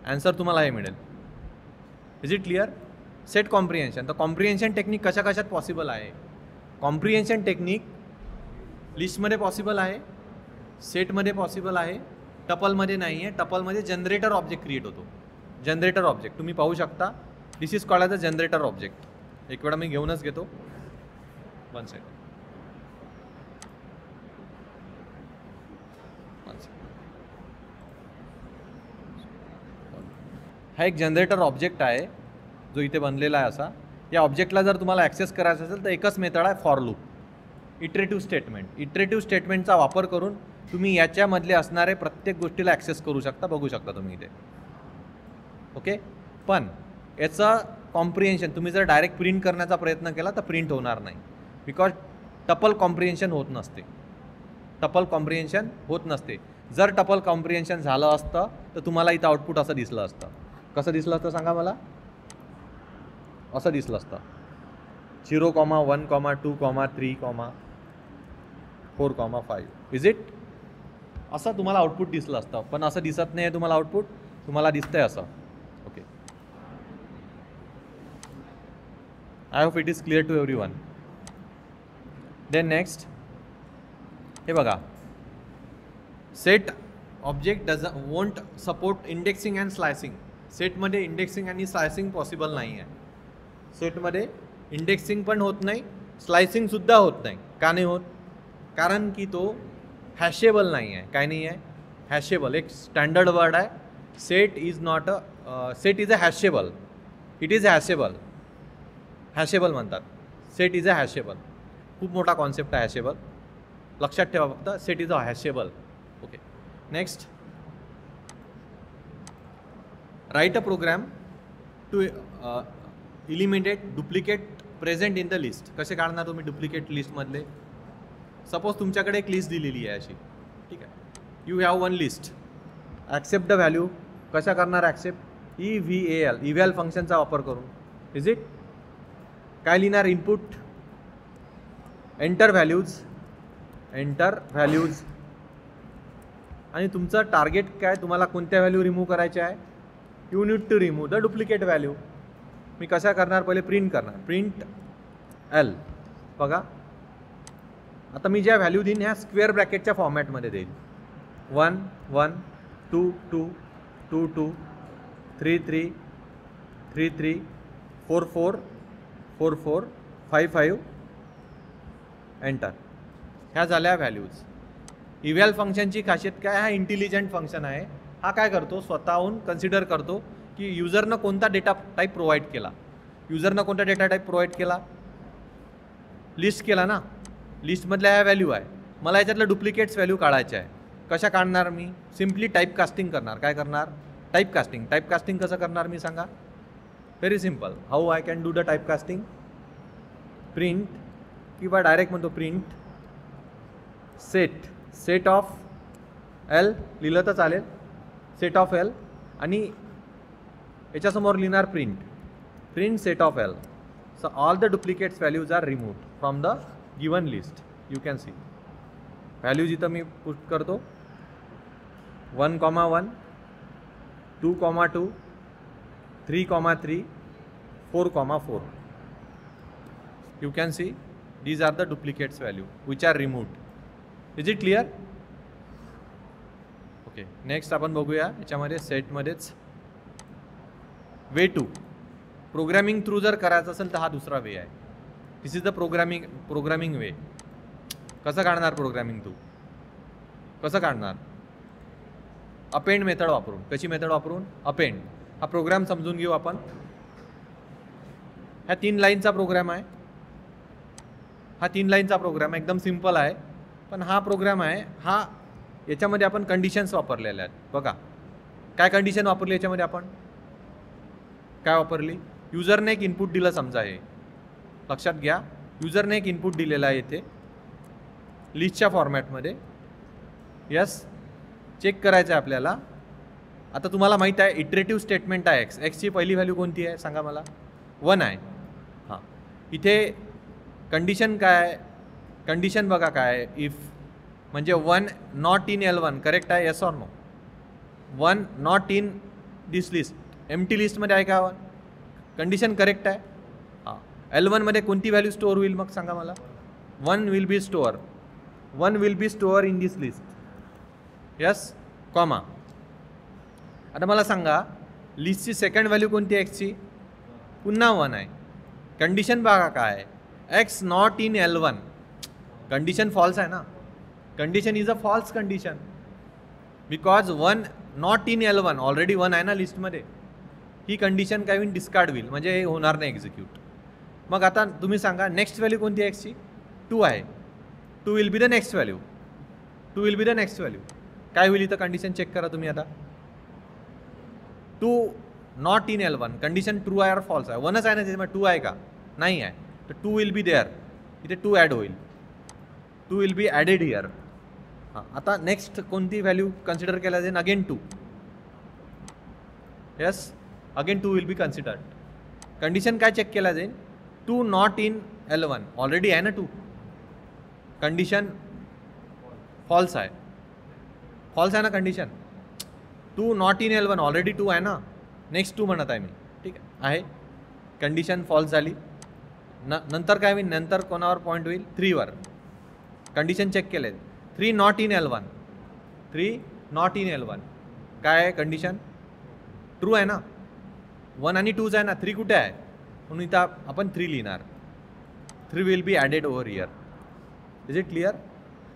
आन्सर तुम्हाला हे मिळेल. Is it clear? Set comprehension. तर कॉम्प्रिहेन्शन टेक्निक कशा कशात पॉसिबल आहे? कॉम्प्रिहेन्शन टेक्निक लिस्टमध्ये पॉसिबल आहे, सेटमध्ये पॉसिबल आहे, टपलमध्ये नाही आहे. टपलमध्ये जनरेटर ऑब्जेक्ट क्रिएट होतो. जनरेटर ऑब्जेक्ट तुम्ही पाहू शकता. This is called as a generator object. एक वेळा मी घेऊनच घेतो, 1 सेकंड. हा एक जनरेटर ऑब्जेक्ट आहे जो इथे बनलेला आहे असा. या ऑब्जेक्टला जर तुम्हाला ॲक्सेस करायचं असेल तर एकच मेथड आहे, for loop, iterative statement. Iterative स्टेटमेंटचा वापर करून तुम्ही याच्यामधले असणारे प्रत्येक गोष्टीला ॲक्सेस करू शकता, बघू शकता तुम्ही इथे. ओके, पण याचं कॉम्प्रिहेन्शन तुम्ही जर डायरेक्ट प्रिंट करण्याचा प्रयत्न केला तर प्रिंट होणार नाही, बिकॉज टपल कॉम्प्रिहेन्शन होत नसते. टपल कॉम्प्रिहेन्शन होत नसते. जर टपल कॉम्प्रिहेन्शन झालं असतं तर तुम्हाला इथं आउटपुट असं दिसलं असतं. कसं दिसलं असतं सांगा मला? असं दिसलं असतं, 0, 1, 2, 3, 4, 5. Is it? असं तुम्हाला आउटपुट दिसलं असतं, पण असं दिसत नाही आहे तुम्हाला आउटपुट, तुम्हाला दिसतंय असं. Okay, I hope it is clear to everyone. Then next, हे बघा, set object won't support indexing and slicing. सेटमध्ये इंडेक्सिंग आणि स्लायसिंग पॉसिबल नाही आहे. सेटमध्ये इंडेक्सिंग पण होत नाही, स्लायसिंगसुद्धा होत नाही. का नाही होत? कारण की तो हॅशेबल नाही आहे. काय नाही आहे? हॅशेबल. एक स्टँडर्ड वर्ड आहे, set is not a, set is a hashable. It is hashable. Hashable म्हणतात. Set is a hashable. खूप मोठा कॉन्सेप्ट आहे हॅशेबल, लक्षात ठेवा फक्त. Set is a hashable. Okay, next, write a program to eliminate duplicate present in the list. कसे काढणार तुम्ही डुप्लिकेट लिस्टमधले? सपोज तुमच्याकडे एक लिस्ट दिलेली आहे अशी, ठीक आहे. You have one list, accept the value. कशा करणार ॲक्सेप्ट? EVAL, इव्हॅल फंक्शनचा वापर करून. Is it? काय लिहिणार? Input, enter values, enter values. आणि तुमचं टार्गेट काय? तुम्हाला कोणत्या व्हॅल्यू रिमूव्ह करायच्या आहे? You need to remove the duplicate value. मी कशा करणार? पहिले प्रिंट करणार, प्रिंट L. बघा, आता मी ज्या व्हॅल्यू देईन ह्या स्क्वेअर ब्रॅकेटच्या फॉर्मॅटमध्ये देईल. 1, 1, 2, 2, 2, 2, 3, 3, 3, 3, 4, 4, 4, 4, 5, 5, एंटर. ह्या झाल्या व्हॅल्यूज. इव्हॅल फंक्शनची खासियत काय? हा इंटेलिजंट फंक्शन आहे. हा काय करतो? स्वतःहून कन्सिडर करतो की युजरनं कोणता डेटा टाईप प्रोव्हाइड केला. युजरनं कोणता डेटा टाईप प्रोव्हाइड केला? लिस्ट केला ना. लिस्टमधल्या ह्या व्हॅल्यू आहे, मला याच्यातलं डुप्लिकेट्स व्हॅल्यू काढायच्या आहे. कशा काढणार मी? सिम्पली टाईप कास्टिंग करणार. काय करणार? Type casting. टाईप कास्टिंग कसं करणार मी सांगा? Very simple. How I can do the type casting? Print, किंवा डायरेक्ट म्हणतो print set, set of L लिहिलं तर चालेल, सेट ऑफ L. आणि याच्यासमोर लिहिणार print, print set of L. So all the duplicates values are removed from the given list. You can see values इथं मी पुट करतो. 1, 1, 2, 2, 3, 3, 4, 4. You can see these are the duplicates value which are removed. Is it clear? Okay, next आपण बघूया याच्यामध्ये सेटमध्येच way to. Programming through जर करायचं असेल तर हा दुसरा वे आहे. दिस इज द प्रोग्रामिंग वे. कसं काढणार प्रोग्रामिंग थ्रू? कसं काढणार? अपेंड मेथड वापरून. कशी मेथड वापरून? अपेंड. हा प्रोग्राम समजून घेऊ आपण. ह्या 3 लाईनचा प्रोग्राम आहे. हा 3 लाईनचा प्रोग्राम एकदम सिम्पल आहे. पण हा प्रोग्राम आहे, हा याच्यामध्ये आपण कंडिशन्स वापरलेल्या आहेत. बघा काय कंडिशन वापरली याच्यामध्ये आपण? काय वापरली? युजरने एक इनपुट दिलं समजा. हे लक्षात घ्या, युजरने एक इनपुट दिलेला आहे इथे लिस्टच्या फॉर्मॅटमध्ये. यस, चेक करायचं आहे आपल्याला. आता तुम्हाला माहीत आहे इटरेटिव्ह स्टेटमेंट आहे. एक्सची पहिली व्हॅल्यू कोणती आहे सांगा मला? 1 आहे. हां, इथे कंडिशन काय? कंडिशन बघा काय? इफ म्हणजे 1 नॉट इन L1 करेक्ट आहे? Yes or no? 1 not in this list, empty लिस्टमध्ये आहे का? कंडिशन करेक्ट आहे. हां, L1 मध्ये कोणती व्हॅल्यू स्टोअर होईल मग सांगा मला? 1 will be store. 1 will be store in this list. Yes, comma. आता मला सांगा लिस्टची सेकंड व्हॅल्यू कोणती आहे एक्सची? पुन्हा 1 आहे. कंडिशन बघा काय आहे, X not in L1. Condition false आहे ना. Condition is a false condition because 1 not in L1 already 1 आहे ना लिस्टमध्ये. ही कंडिशन काय होईल, डिस्कार्ड होईल, म्हणजे हे होणार नाही एक्झिक्यूट. मग आता तुम्ही सांगा नेक्स्ट व्हॅल्यू कोणती आहे एक्सची, 2 आहे. 2 will be the next value. 2 will be the next value. काय होईल इथं कंडिशन चेक करा तुम्ही आता. 2 not in L1 condition true आहे और फॉल्स आहे. 1च आहे ना त्याच्यामध्ये, 2 आहे का, नाही आहे. तर 2 विल बी देअर, इथे 2 ॲड होईल. 2 विल बी ॲडेड हिअर. हां, आता नेक्स्ट कोणती व्हॅल्यू कन्सिडर केल्या जाईल, again 2. Yes, again 2 will be considered. Condition काय चेक केल्या जाईल, 2 नॉट इन L1 ऑलरेडी आहे ना 2. कंडिशन फॉल्स आहे. फॉल्स आहे ना condition. 2 not in L1 already 2 आहे ना. नेक्स्ट 2 म्हणत आहे मी, ठीक आहे. कंडिशन फॉल्स झाली. नंतर काय होईल, नंतर कोणावर पॉईंट होईल, 3 वर. कंडिशन चेक केले, 3 not in L1. 3 not in L1 काय आहे कंडिशन, ट्रू आहे ना. 1 आणि 2 आहे ना, 3 कुठे आहे, म्हणून इथं आपण 3 लिहिणार. 3 will be added over here. Is it clear.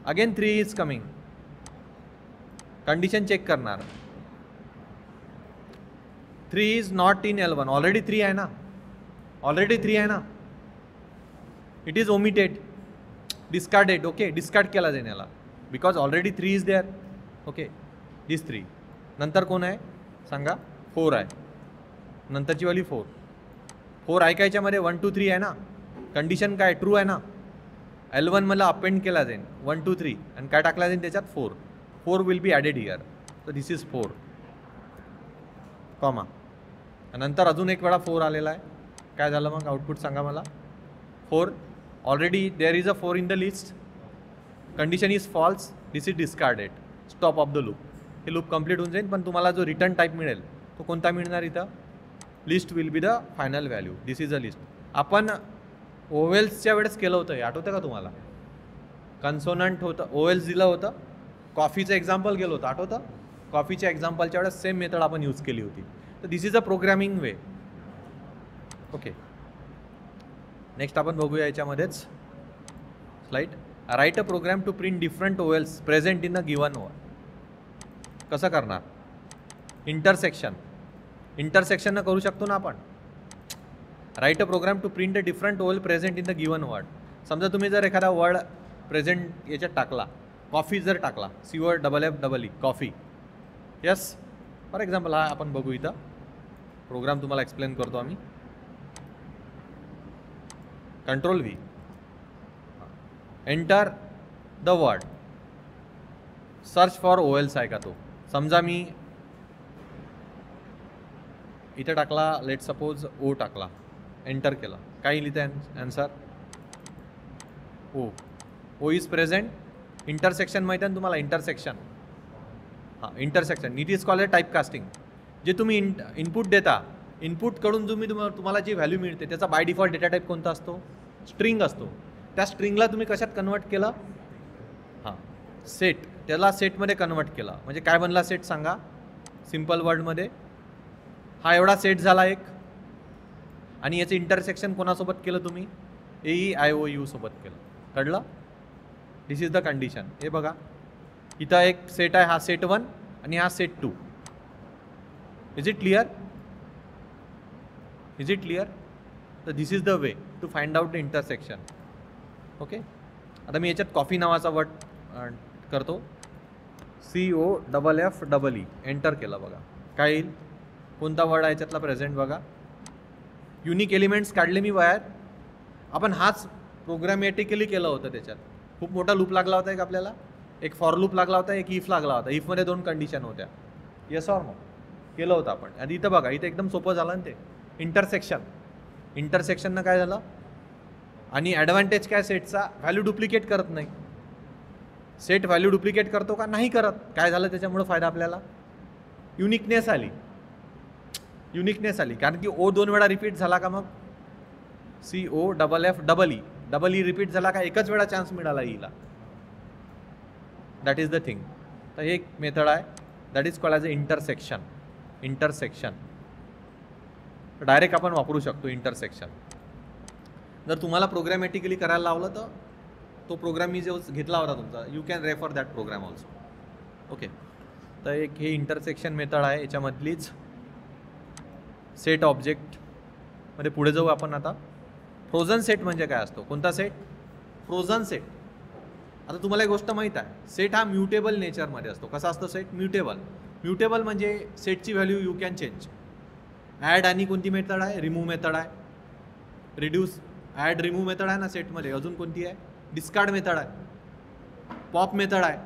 Again 3 is coming. Condition check करणार, 3 is not in L1 already 3 आहे ना. ऑलरेडी 3 आहे ना. It is omitted, discarded. Okay, discard केला जाईल याला because already 3 is there. Okay, this 3. नंतर कोण आहे सांगा, 4 आहे. नंतरची वाली 4 आहे का याच्यामध्ये, 1 2 3 आहे ना. कंडिशन काय, ट्रू आहे ना. L1 मला अपेंड केला जाईल 1 2 3 आणि काय टाकला जाईल त्याच्यात, 4 विल बी ॲडेड हिअर. तर दिस इज 4 कॉमा. नंतर अजून एक वेळा 4 आलेला आहे. काय झालं मग आउटपुट सांगा मला. 4 already there is a 4 in the list. Condition is false, this is discarded. Stop of the loop. हे लूप कंप्लीट होऊन जाईल, पण तुम्हाला जो रिटर्न टाईप मिळेल तो कोणता मिळणार इथं, list will be the final value. This is a list. आपण ओवेल्सच्या वेळेस केलं होतं, हे आठवतं का तुम्हाला. कन्सोनंट होतं, ओवेल्स दिलं होतं. कॉफीचं एक्झाम्पल गेलं होतं, आठवतं. कॉफीच्या एक्झाम्पलच्या वेळेस सेम मेथड आपण यूज केली होती. तर this is a programming way. Okay, next आपण बघूया याच्यामध्येच slide. Write a program to print different vowels present in a given word. कसं करणार, इंटरसेक्शन करू शकतो ना आपण. Write a program to print a different vowel present in the given word. समजा तुम्ही जर एखादा वर्ड प्रेझेंट याच्यात टाकला, कॉफी जर टाकला, COFFEE coffee. Yes, for example हा आपण बघू इथं प्रोग्राम तुम्हाला एक्सप्लेन करतो आम्ही. Ctrl+V, enter the word, search for vowels आहे का तो. समजा मी इथे टाकला, लेट सपोज ओ टाकला, एंटर केला, काय लिहितं आहे answer, O is present. Intersection माहिती आहे ना तुम्हाला, इंटरसेक्शन. हां, intersection it is called type casting. जे तुम्ही इनपुट देता, इनपुटकडून तुम्हाला जी व्हॅल्यू मिळते त्याचा बाय डिफॉल्ट डेटा टाईप कोणता असतो, स्ट्रिंग असतो. त्या स्ट्रिंगला तुम्ही कशात कन्वर्ट केलं, हां सेट, त्याला सेटमध्ये कन्वर्ट केला. म्हणजे काय बनला सेट सांगा सिम्पल वर्डमध्ये. हा एवढा सेट झाला एक, आणि याचं इंटरसेक्शन कोणासोबत केलं तुम्ही, AEIOU सोबत केलं. कळलं. This is the condition. हे बघा इथं एक सेट आहे, हा सेट 1 आणि हा set 2. Is it clear, is it clear. तर this is the way to find out the intersection. Okay, आता मी याच्यात कॉफी नावाचा वर्ड करतो, COFFEE, एंटर केलं. बघा काय येईल, कोणता वर्ड आहे याच्यातला प्रेझेंट बघा. युनिक एलिमेंट्स काढले मी बाहेर. आपण हाच प्रोग्रॅमॅटिकली केलं होतं. त्याच्यात खूप मोठा लूप लागला होता एक आपल्याला, एक फॉर लूप लागला होता, एक इफ लागला होता. इफमध्ये 2 कंडिशन होत्या, येस ऑर नो केलं होतं आपण. आणि इथं बघा, इथं एकदम सोपं झालं ना ते. इंटरसेक्शननं काय झालं, आणि ॲडव्हान्टेज काय सेटचा, व्हॅल्यू डुप्लिकेट करत नाही. सेट व्हॅल्यू डुप्लिकेट करतो का, नाही करत. काय झालं त्याच्यामुळं फायदा आपल्याला, युनिकनेस आली. कारण की O 2 वेळा रिपीट झाला का, मग COFFEE रिपीट झाला का, एकच वेळा चान्स मिळाला हिला. That is the thing. तर हे एक मेथड आहे, that is called as a intersection. तर डायरेक्ट आपण वापरू शकतो इंटरसेक्शन. जर तुम्हाला प्रोग्रॅमॅटिकली करायला लावलं तर तो प्रोग्राम मी जो घेतला होता तुमचा, you can refer that program also. Okay, तर एक हे इंटरसेक्शन मेथड आहे, याच्यामधलीच सेट ऑब्जेक्टमध्ये पुढे जाऊ आपण आता. फ्रोझन सेट म्हणजे काय असतो? कोणता सेट? Frozen set. आता तुम्हाला एक गोष्ट माहीत आहे, सेट हा म्युटेबल नेचरमध्ये असतो. कसा असतो सेट? म्युटेबल. म्युटेबल म्हणजे सेटची value you can change. Add आणि कोणती मेथड आहे? रिमूव्ह मेथड आहे. रिड्यूस, ॲड, रिमूव्ह मेथड आहे ना सेटमध्ये. अजून कोणती आहे? डिस्कार्ड मेथड आहे, पॉप मेथड आहे.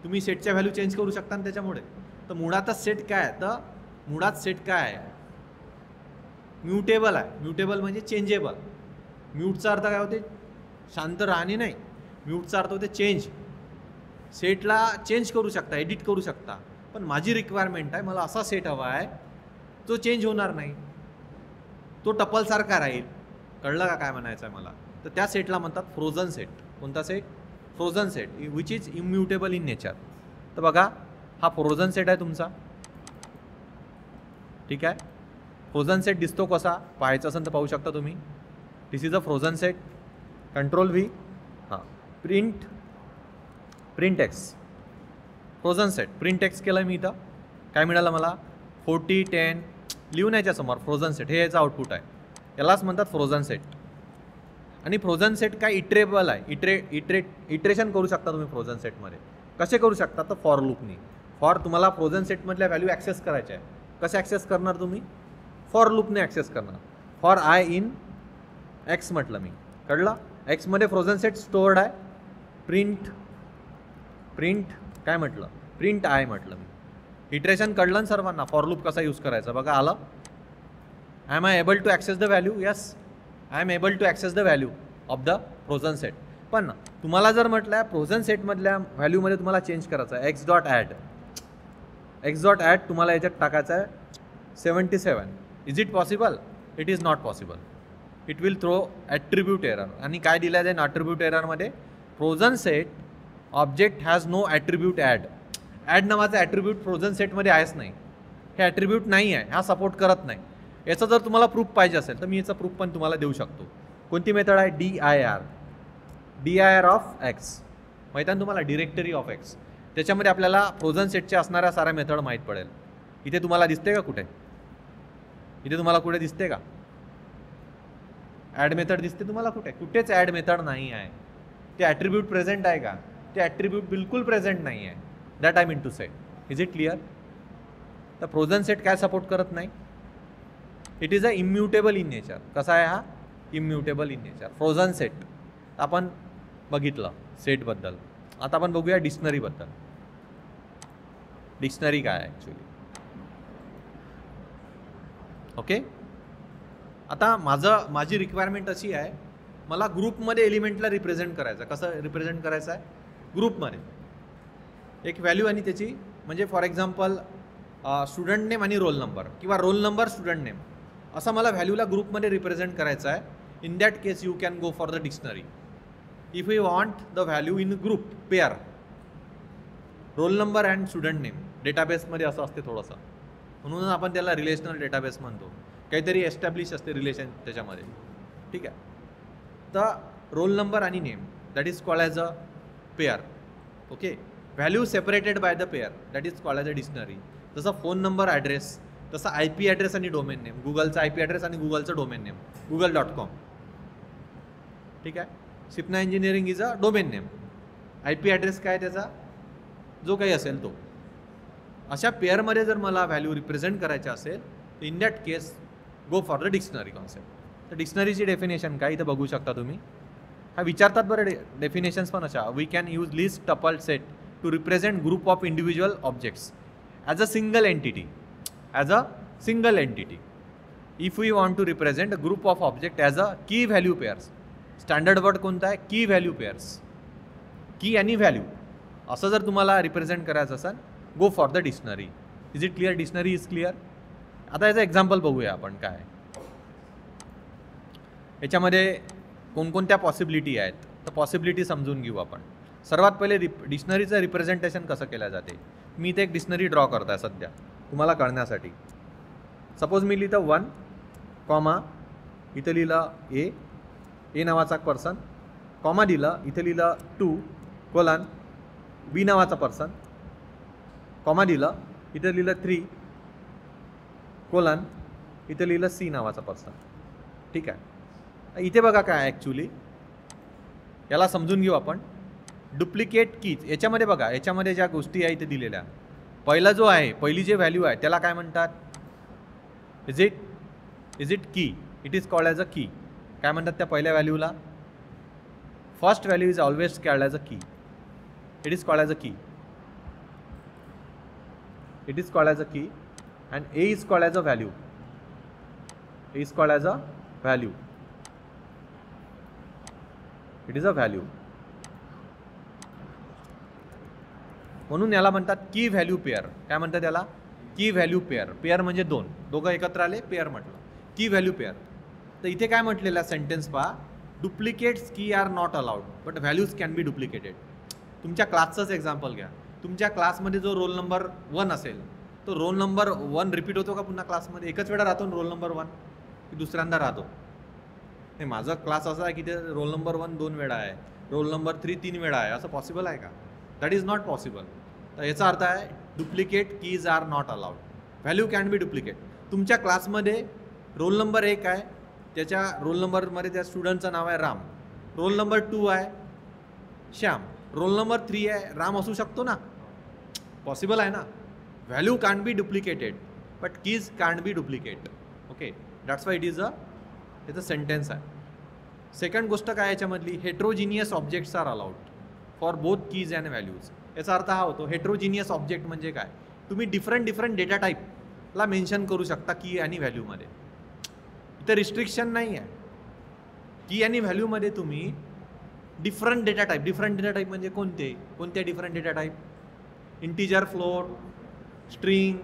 तुम्ही सेटच्या व्हॅल्यू चेंज करू शकता ना त्याच्यामुळे. तर मुळातच सेट काय आहे? तर मुळात सेट काय आहे? म्युटेबल आहे. म्युटेबल म्हणजे चेंजेबल. म्यूटचा अर्थ काय होते? शांत राहणे नाही. म्यूटचा अर्थ होते चेंज. सेटला चेंज करू शकता, एडिट करू शकता. पण माझी रिक्वायरमेंट आहे, मला असा सेट हवा आहे तो चेंज होणार नाही, तो टपलसारखा राहील. कळलं का काय म्हणायचं आहे मला? तर त्या सेटला म्हणतात फ्रोझन सेट. कोणता सेट? Frozen set, which is immutable in nature. तर बघा, हा फ्रोझन सेट आहे तुमचा. ठीक आहे, फ्रोझन सेट दिसतो कसा? पाहायचं असेल तर पाहू शकता तुम्ही. This is a frozen set. Control V, हां, print X, frozen set. Print X केलं मी. इथं काय मिळालं मला? 40 10 लिहून याच्या समोर फ्रोझन सेट. हे याचं आउटपुट आहे. यालाच म्हणतात फ्रोझन सेट. आणि फ्रोझन सेट काय? इटरेबल आहे. इटरेशन करू शकता तुम्ही फ्रोझन सेटमध्ये. कसे करू शकता? तर फॉर लूपनी. फॉर तुम्हाला फ्रोझन सेटमधल्या व्हॅल्यू ॲक्सेस करायच्या आहे. कसे ॲक्सेस करणार तुम्ही? फॉर लूपने ॲक्सेस करणार. फॉर आय इन एक्स म्हटलं मी. कळलं? एक्समध्ये फ्रोझन सेट स्टोअर्ड आहे. प्रिंट काय म्हटलं? प्रिंट आय म्हटलं मी. इटरेशन कळलं ना सर्वांना? फॉर लूप कसा यूज करायचा बघा. आलं? Am I able to access the value? Yes, I am able to access the value of the frozen set. पण तुम्हाला जर म्हटलं फ्रोझन सेटमधल्या व्हॅल्यूमध्ये तुम्हाला चेंज करायचं आहे, एक्स डॉट ॲड तुम्हाला याच्यात टाकायचं आहे 77. Is it possible? It is not possible. It will throw attribute error. आणि काय दिलं जाईल ॲट्रिब्यूट एररमध्ये? Frozen set object has no attribute add. Add नावाचा ॲट्रिब्यूट फ्रोझन सेटमध्ये आहेच नाही. हे ॲट्रिब्यूट नाही आहे, हा सपोर्ट करत नाही. याचं जर तुम्हाला प्रूफ पाहिजे असेल तर मी याचा प्रूफ पण तुम्हाला देऊ शकतो. कोणती मेथड आहे? DIR of x. माहिती आहे ना तुम्हाला? Directory of x. त्याच्यामध्ये आपल्याला फ्रोझन सेटचे असणाऱ्या साऱ्या मेथड माहीत पडेल. इथे तुम्हाला दिसते का कुठे? इथे तुम्हाला कुठे दिसते का? ॲड मेथड दिसते तुम्हाला कुठे? कुठेच ॲड मेथड नाही आहे. ते ॲट्रिब्यूट प्रेझेंट आहे का? ते ॲट्रिब्यूट बिलकुल प्रेझेंट नाही आहे. That I mean to say. Is it clear? तर फ्रोझन सेट काय सपोर्ट करत नाही? It is a immutable in nature. कसा आहे हा? Immutable in nature. Frozen set आपण बघितलं सेटबद्दल. आता आपण बघूया डिक्शनरीबद्दल. डिक्शनरी काय आहे ॲक्च्युली? ओके, आता माझी रिक्वायरमेंट अशी आहे, मला ग्रुपमध्ये एलिमेंटला रिप्रेझेंट करायचं. कसं रिप्रेझेंट करायचं आहे? ग्रुपमध्ये एक व्हॅल्यू आणि त्याची, म्हणजे फॉर एक्झाम्पल स्टुडंट नेम आणि रोल नंबर, किंवा रोल नंबर स्टुडंट नेम, असं मला व्हॅल्यूला ग्रुपमध्ये रिप्रेझेंट करायचं आहे. In that case you can go for the dictionary. If you want the value in group pair, roll number and student name डेटाबेसमध्ये असं असते थोडंसं, म्हणून आपण त्याला रिलेशनल डेटाबेस म्हणतो. काहीतरी एस्टॅब्लिश असते रिलेशन त्याच्यामध्ये. ठीक आहे, तर रोल नंबर आणि name that is called as a pair. Okay, value separated by the pair that is called as a dictionary. जसं फोन नंबर ॲड्रेस, तसं IP ॲड्रेस आणि डोमेन नेम. गुगलचा IP ॲड्रेस आणि गुगलचं डोमेन नेम google.com. ठीक आहे, Sipna engineering is a domain name. IP address काय त्याचा, जो काही असेल तो. अशा पेअरमध्ये जर मला व्हॅल्यू रिप्रेझेंट करायच्या असेल तर in that case go for the dictionary concept. तर डिक्शनरीची डेफिनेशन काय इथं बघू शकता तुम्ही. हा विचारतात बरं डेफिनेशन्स पण अशा. We can use list tuple set to represent group of individual objects as a single entity. If we want to represent a group of object as a key value pairs. Standard word कोणता आहे? की value pairs. की आणि value असं जर तुम्हाला represent करायचं असेल, गो for the dictionary. Is it clear? Dictionary is clear. आता याचं एक्झाम्पल बघूया आपण काय. याच्यामध्ये कोणकोणत्या पॉसिबिलिटी आहेत, तर पॉसिबिलिटी समजून घेऊ आपण. सर्वात पहिले डिक्शनरीचं रिप्रेझेंटेशन कसं केलं जाते. मी इथे एक डिक्शनरी ड्रॉ करत आहे सध्या तुम्हाला कळण्यासाठी. सपोज मी लिहितं 1 कॉमा इथं लिहिलं ए नावाचा पर्सन, कॉमा दिलं, इथं लिहिलं 2 कोलन बी नावाचा पर्सन, कॉमा दिलं, इथं लिहिलं 3 कोलन इथं लिहिलं सी नावाचा पर्सन. ठीक आहे. इथे बघा काय ॲक्च्युली याला समजून घेऊ आपण. डुप्लिकेट कीज याच्यामध्ये बघा, याच्यामध्ये ज्या गोष्टी आहे इथे दिलेल्या, पहिला जो आहे, पहिली जे व्हॅल्यू आहे त्याला काय म्हणतात, is it key, it is called as a key. काय म्हणतात त्या पहिल्या व्हॅल्यूला, first value is always called as a key, it is called as a key, it is called as a key, and A is called as a value, A is called as a value, it is a value. म्हणून याला म्हणतात key value pair. काय म्हणतात याला, की value pair. Pair म्हणजे दोघं एकत्र आले, पेअर म्हटलं, की व्हॅल्यू पेअर. तर इथे काय म्हटलेलं सेंटेन्स पहा, duplicates key are not allowed but values can be duplicated. तुमच्या क्लासचंच एक्झाम्पल घ्या. तुमच्या क्लासमध्ये जो रोल नंबर 1 असेल, तो रोल नंबर 1 रिपीट होतो का पुन्हा क्लासमध्ये? एकच वेळा राहतो रोल नंबर 1 की दुसऱ्यांदा राहतो? नाही, माझा क्लास असा आहे की ते रोल नंबर 1 2 वेळा आहे, रोल नंबर 3 3 वेळा आहे. असं पॉसिबल आहे का? That is not possible. तर याचा अर्थ आहे duplicate keys are not allowed, value can be duplicate. तुमच्या क्लासमध्ये रोल नंबर 1 आहे, त्याच्या रोल नंबरमध्ये त्या स्टुडंटचं नाव आहे राम, रोल नंबर 2 आहे श्याम, रोल नंबर 3 आहे राम असू शकतो ना? पॉसिबल आहे ना? Value can be duplicated but keys can be duplicate. Okay, that's why it is याचं सेंटेन्स आहे. सेकंड गोष्ट काय याच्यामधली, heterogeneous objects are allowed for both keys and values. याचा अर्थ हा होतो, हेट्रोजिनियस ऑब्जेक्ट म्हणजे काय, तुम्ही डिफरंट डेटा टाईपला मेन्शन करू शकता की आणि व्हॅल्यूमध्ये. इथं रिस्ट्रिक्शन नाही आहे. की आणि व्हॅल्यूमध्ये तुम्ही डिफरंट डेटा टाईप म्हणजे कोणते different data type, integer, float, string,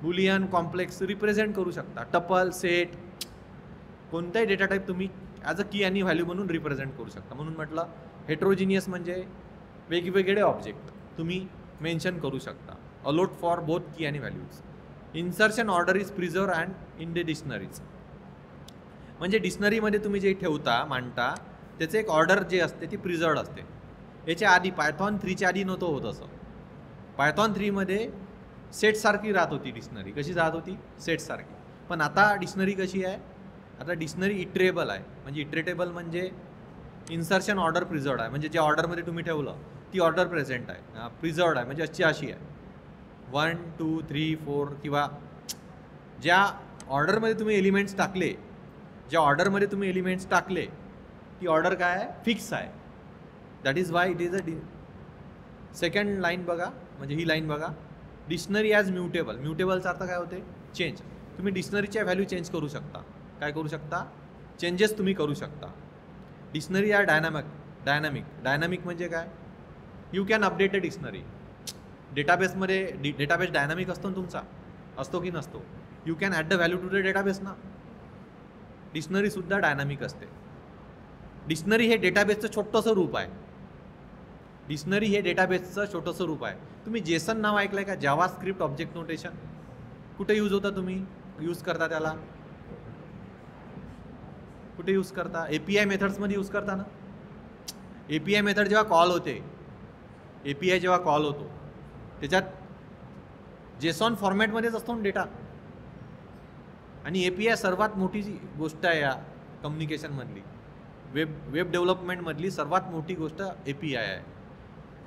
Boolean, complex represent करू शकता. टपल, सेट, कोणताही डेटा टाईप तुम्ही ॲज अ की आणि व्हॅल्यू म्हणून रिप्रेझेंट करू शकता. म्हणून म्हटलं हेट्रोजिनियस म्हणजे वेगवेगळे ऑब्जेक्ट तुम्ही मेन्शन करू शकता. अलोट फॉर बोथ की आणि values. Insertion order is preserve and in the dictionaries. म्हणजे डिक्शनरीमध्ये तुम्ही जे ठेवता मांडता त्याचे एक ऑर्डर जे असते ती प्रिझर्वड असते. याच्या आधी पायथॉन 3च्या आधी नव्हतं होत असं. पायथॉन 3मध्ये सेटसारखी राहत होती डिक्शनरी. कशी राहत होती? सेटसारखी. पण आता डिक्शनरी कशी आहे? आता डिक्शनरी इटरेबल आहे. म्हणजे इटरेटेबल म्हणजे इन्सर्शन ऑर्डर प्रिझर्वड आहे. म्हणजे ज्या ऑर्डरमध्ये तुम्ही ठेवलं ती ऑर्डर प्रेझेंट आहे, प्रिझर्वड आहे. म्हणजे अशी आहे 1 2 3 4 किंवा ज्या ऑर्डरमध्ये तुम्ही एलिमेंट्स टाकले, ती ऑर्डर काय आहे? फिक्स आहे. That is why it is a second line बघा, म्हणजे ही लाईन बघा, डिक्शनरी ॲज म्युटेबल. म्युटेबलचा अर्थ काय होते? चेंज. तुम्ही डिक्शनरीच्या व्हॅल्यू चेंज करू शकता. काय करू शकता? चेंजेस तुम्ही करू शकता. डिक्शनरी आर डायनॅमिक म्हणजे काय? You can update a dictionary. डेटाबेसमध्ये डेटाबेस डायनॅमिक असतो ना तुमचा, असतो की नसतो? You can add the value to the database ना. डिक्शनरीसुद्धा डायनॅमिक असते. डिक्शनरी हे डेटाबेसचं छोटंसं रूप आहे. तुम्ही जेसन नाव ऐकलंय का? जावा स्क्रिप्ट ऑब्जेक्ट नोटेशन. कुठे यूज होता? तुम्ही यूज करता त्याला कुठे यूज करता? API मेथड्समध्ये यूज करता ना. API मेथड जेव्हा कॉल होते, API जेव्हा कॉल होतो त्याच्यात जेसॉन फॉर्मॅटमध्येच असतो ना डेटा. आणि API सर्वात मोठी गोष्ट आहे या कम्युनिकेशनमधली, वेब डेव्हलपमेंटमधली सर्वात मोठी गोष्ट API आहे.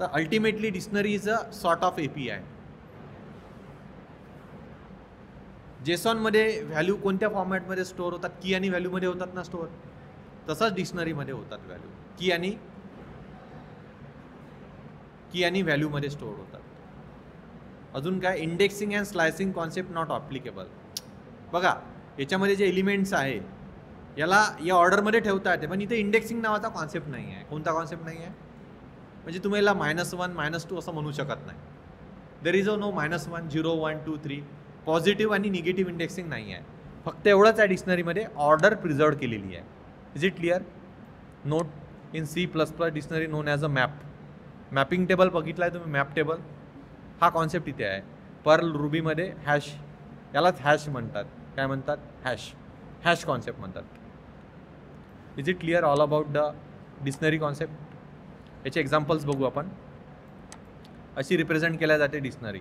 तर ultimately dictionary is a sort of API. जेसॉनमध्ये व्हॅल्यू कोणत्या फॉर्मॅटमध्ये स्टोअर होतात? की आणि व्हॅल्यूमध्ये होतात ना स्टोअर. तसंच डिक्शनरीमध्ये होतात व्हॅल्यू, की आणि व्हॅल्यूमध्ये स्टोअर होतात. अजून काय? Indexing and slicing concept not applicable. बघा याच्यामध्ये जे एलिमेंट्स आहे याला या ऑर्डरमध्ये ठेवता येते, पण इथे इंडेक्सिंग नावाचा कॉन्सेप्ट नाही आहे. कोणता कॉन्सेप्ट नाही आहे? म्हणजे तुम्ही याला -1 -2 असं म्हणू शकत नाही. There is no -1 0 1 2 3. पॉझिटिव्ह आणि निगेटिव्ह इंडेक्सिंग नाही आहे. फक्त एवढंच आहे डिक्शनरीमध्ये ऑर्डर प्रिझर्व केलेली आहे. Is it clear? Note in C++ dictionary known as a mapping table बघितला आहे तुम्ही? मॅप टेबल हा कॉन्सेप्ट इथे आहे. पर्ल रुबीमध्ये हॅश, यालाच हॅश म्हणतात. काय म्हणतात, हॅश कॉन्सेप्ट म्हणतात. Is it clear all about the dictionary concept? याचे एक्झाम्पल्स बघू आपण. अशी रिप्रेझेंट केल्या जाते dictionary.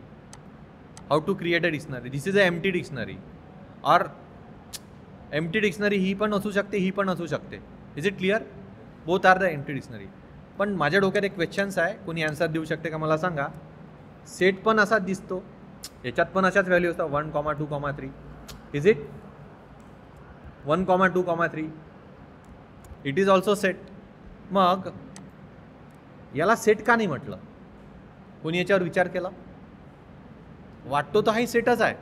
How to create a dictionary. This is a empty dictionary. Or empty dictionary ही पण असू शकते, ही पण असू शकते. Is it clear? Both are the empty dictionary. पण माझ्या डोक्यात एक क्वेश्चन्स आहे, कोणी आन्सर देऊ शकते का मला सांगा. सेट पण असाच दिसतो, याच्यात पण अशाच व्हॅल्यू असतात 1, 2, 3. Is it 1, 2, 3? It is also set. मग याला सेट का नाही म्हटलं? कोणी याच्यावर विचार केला? वाटतो तर हाही सेटच आहे.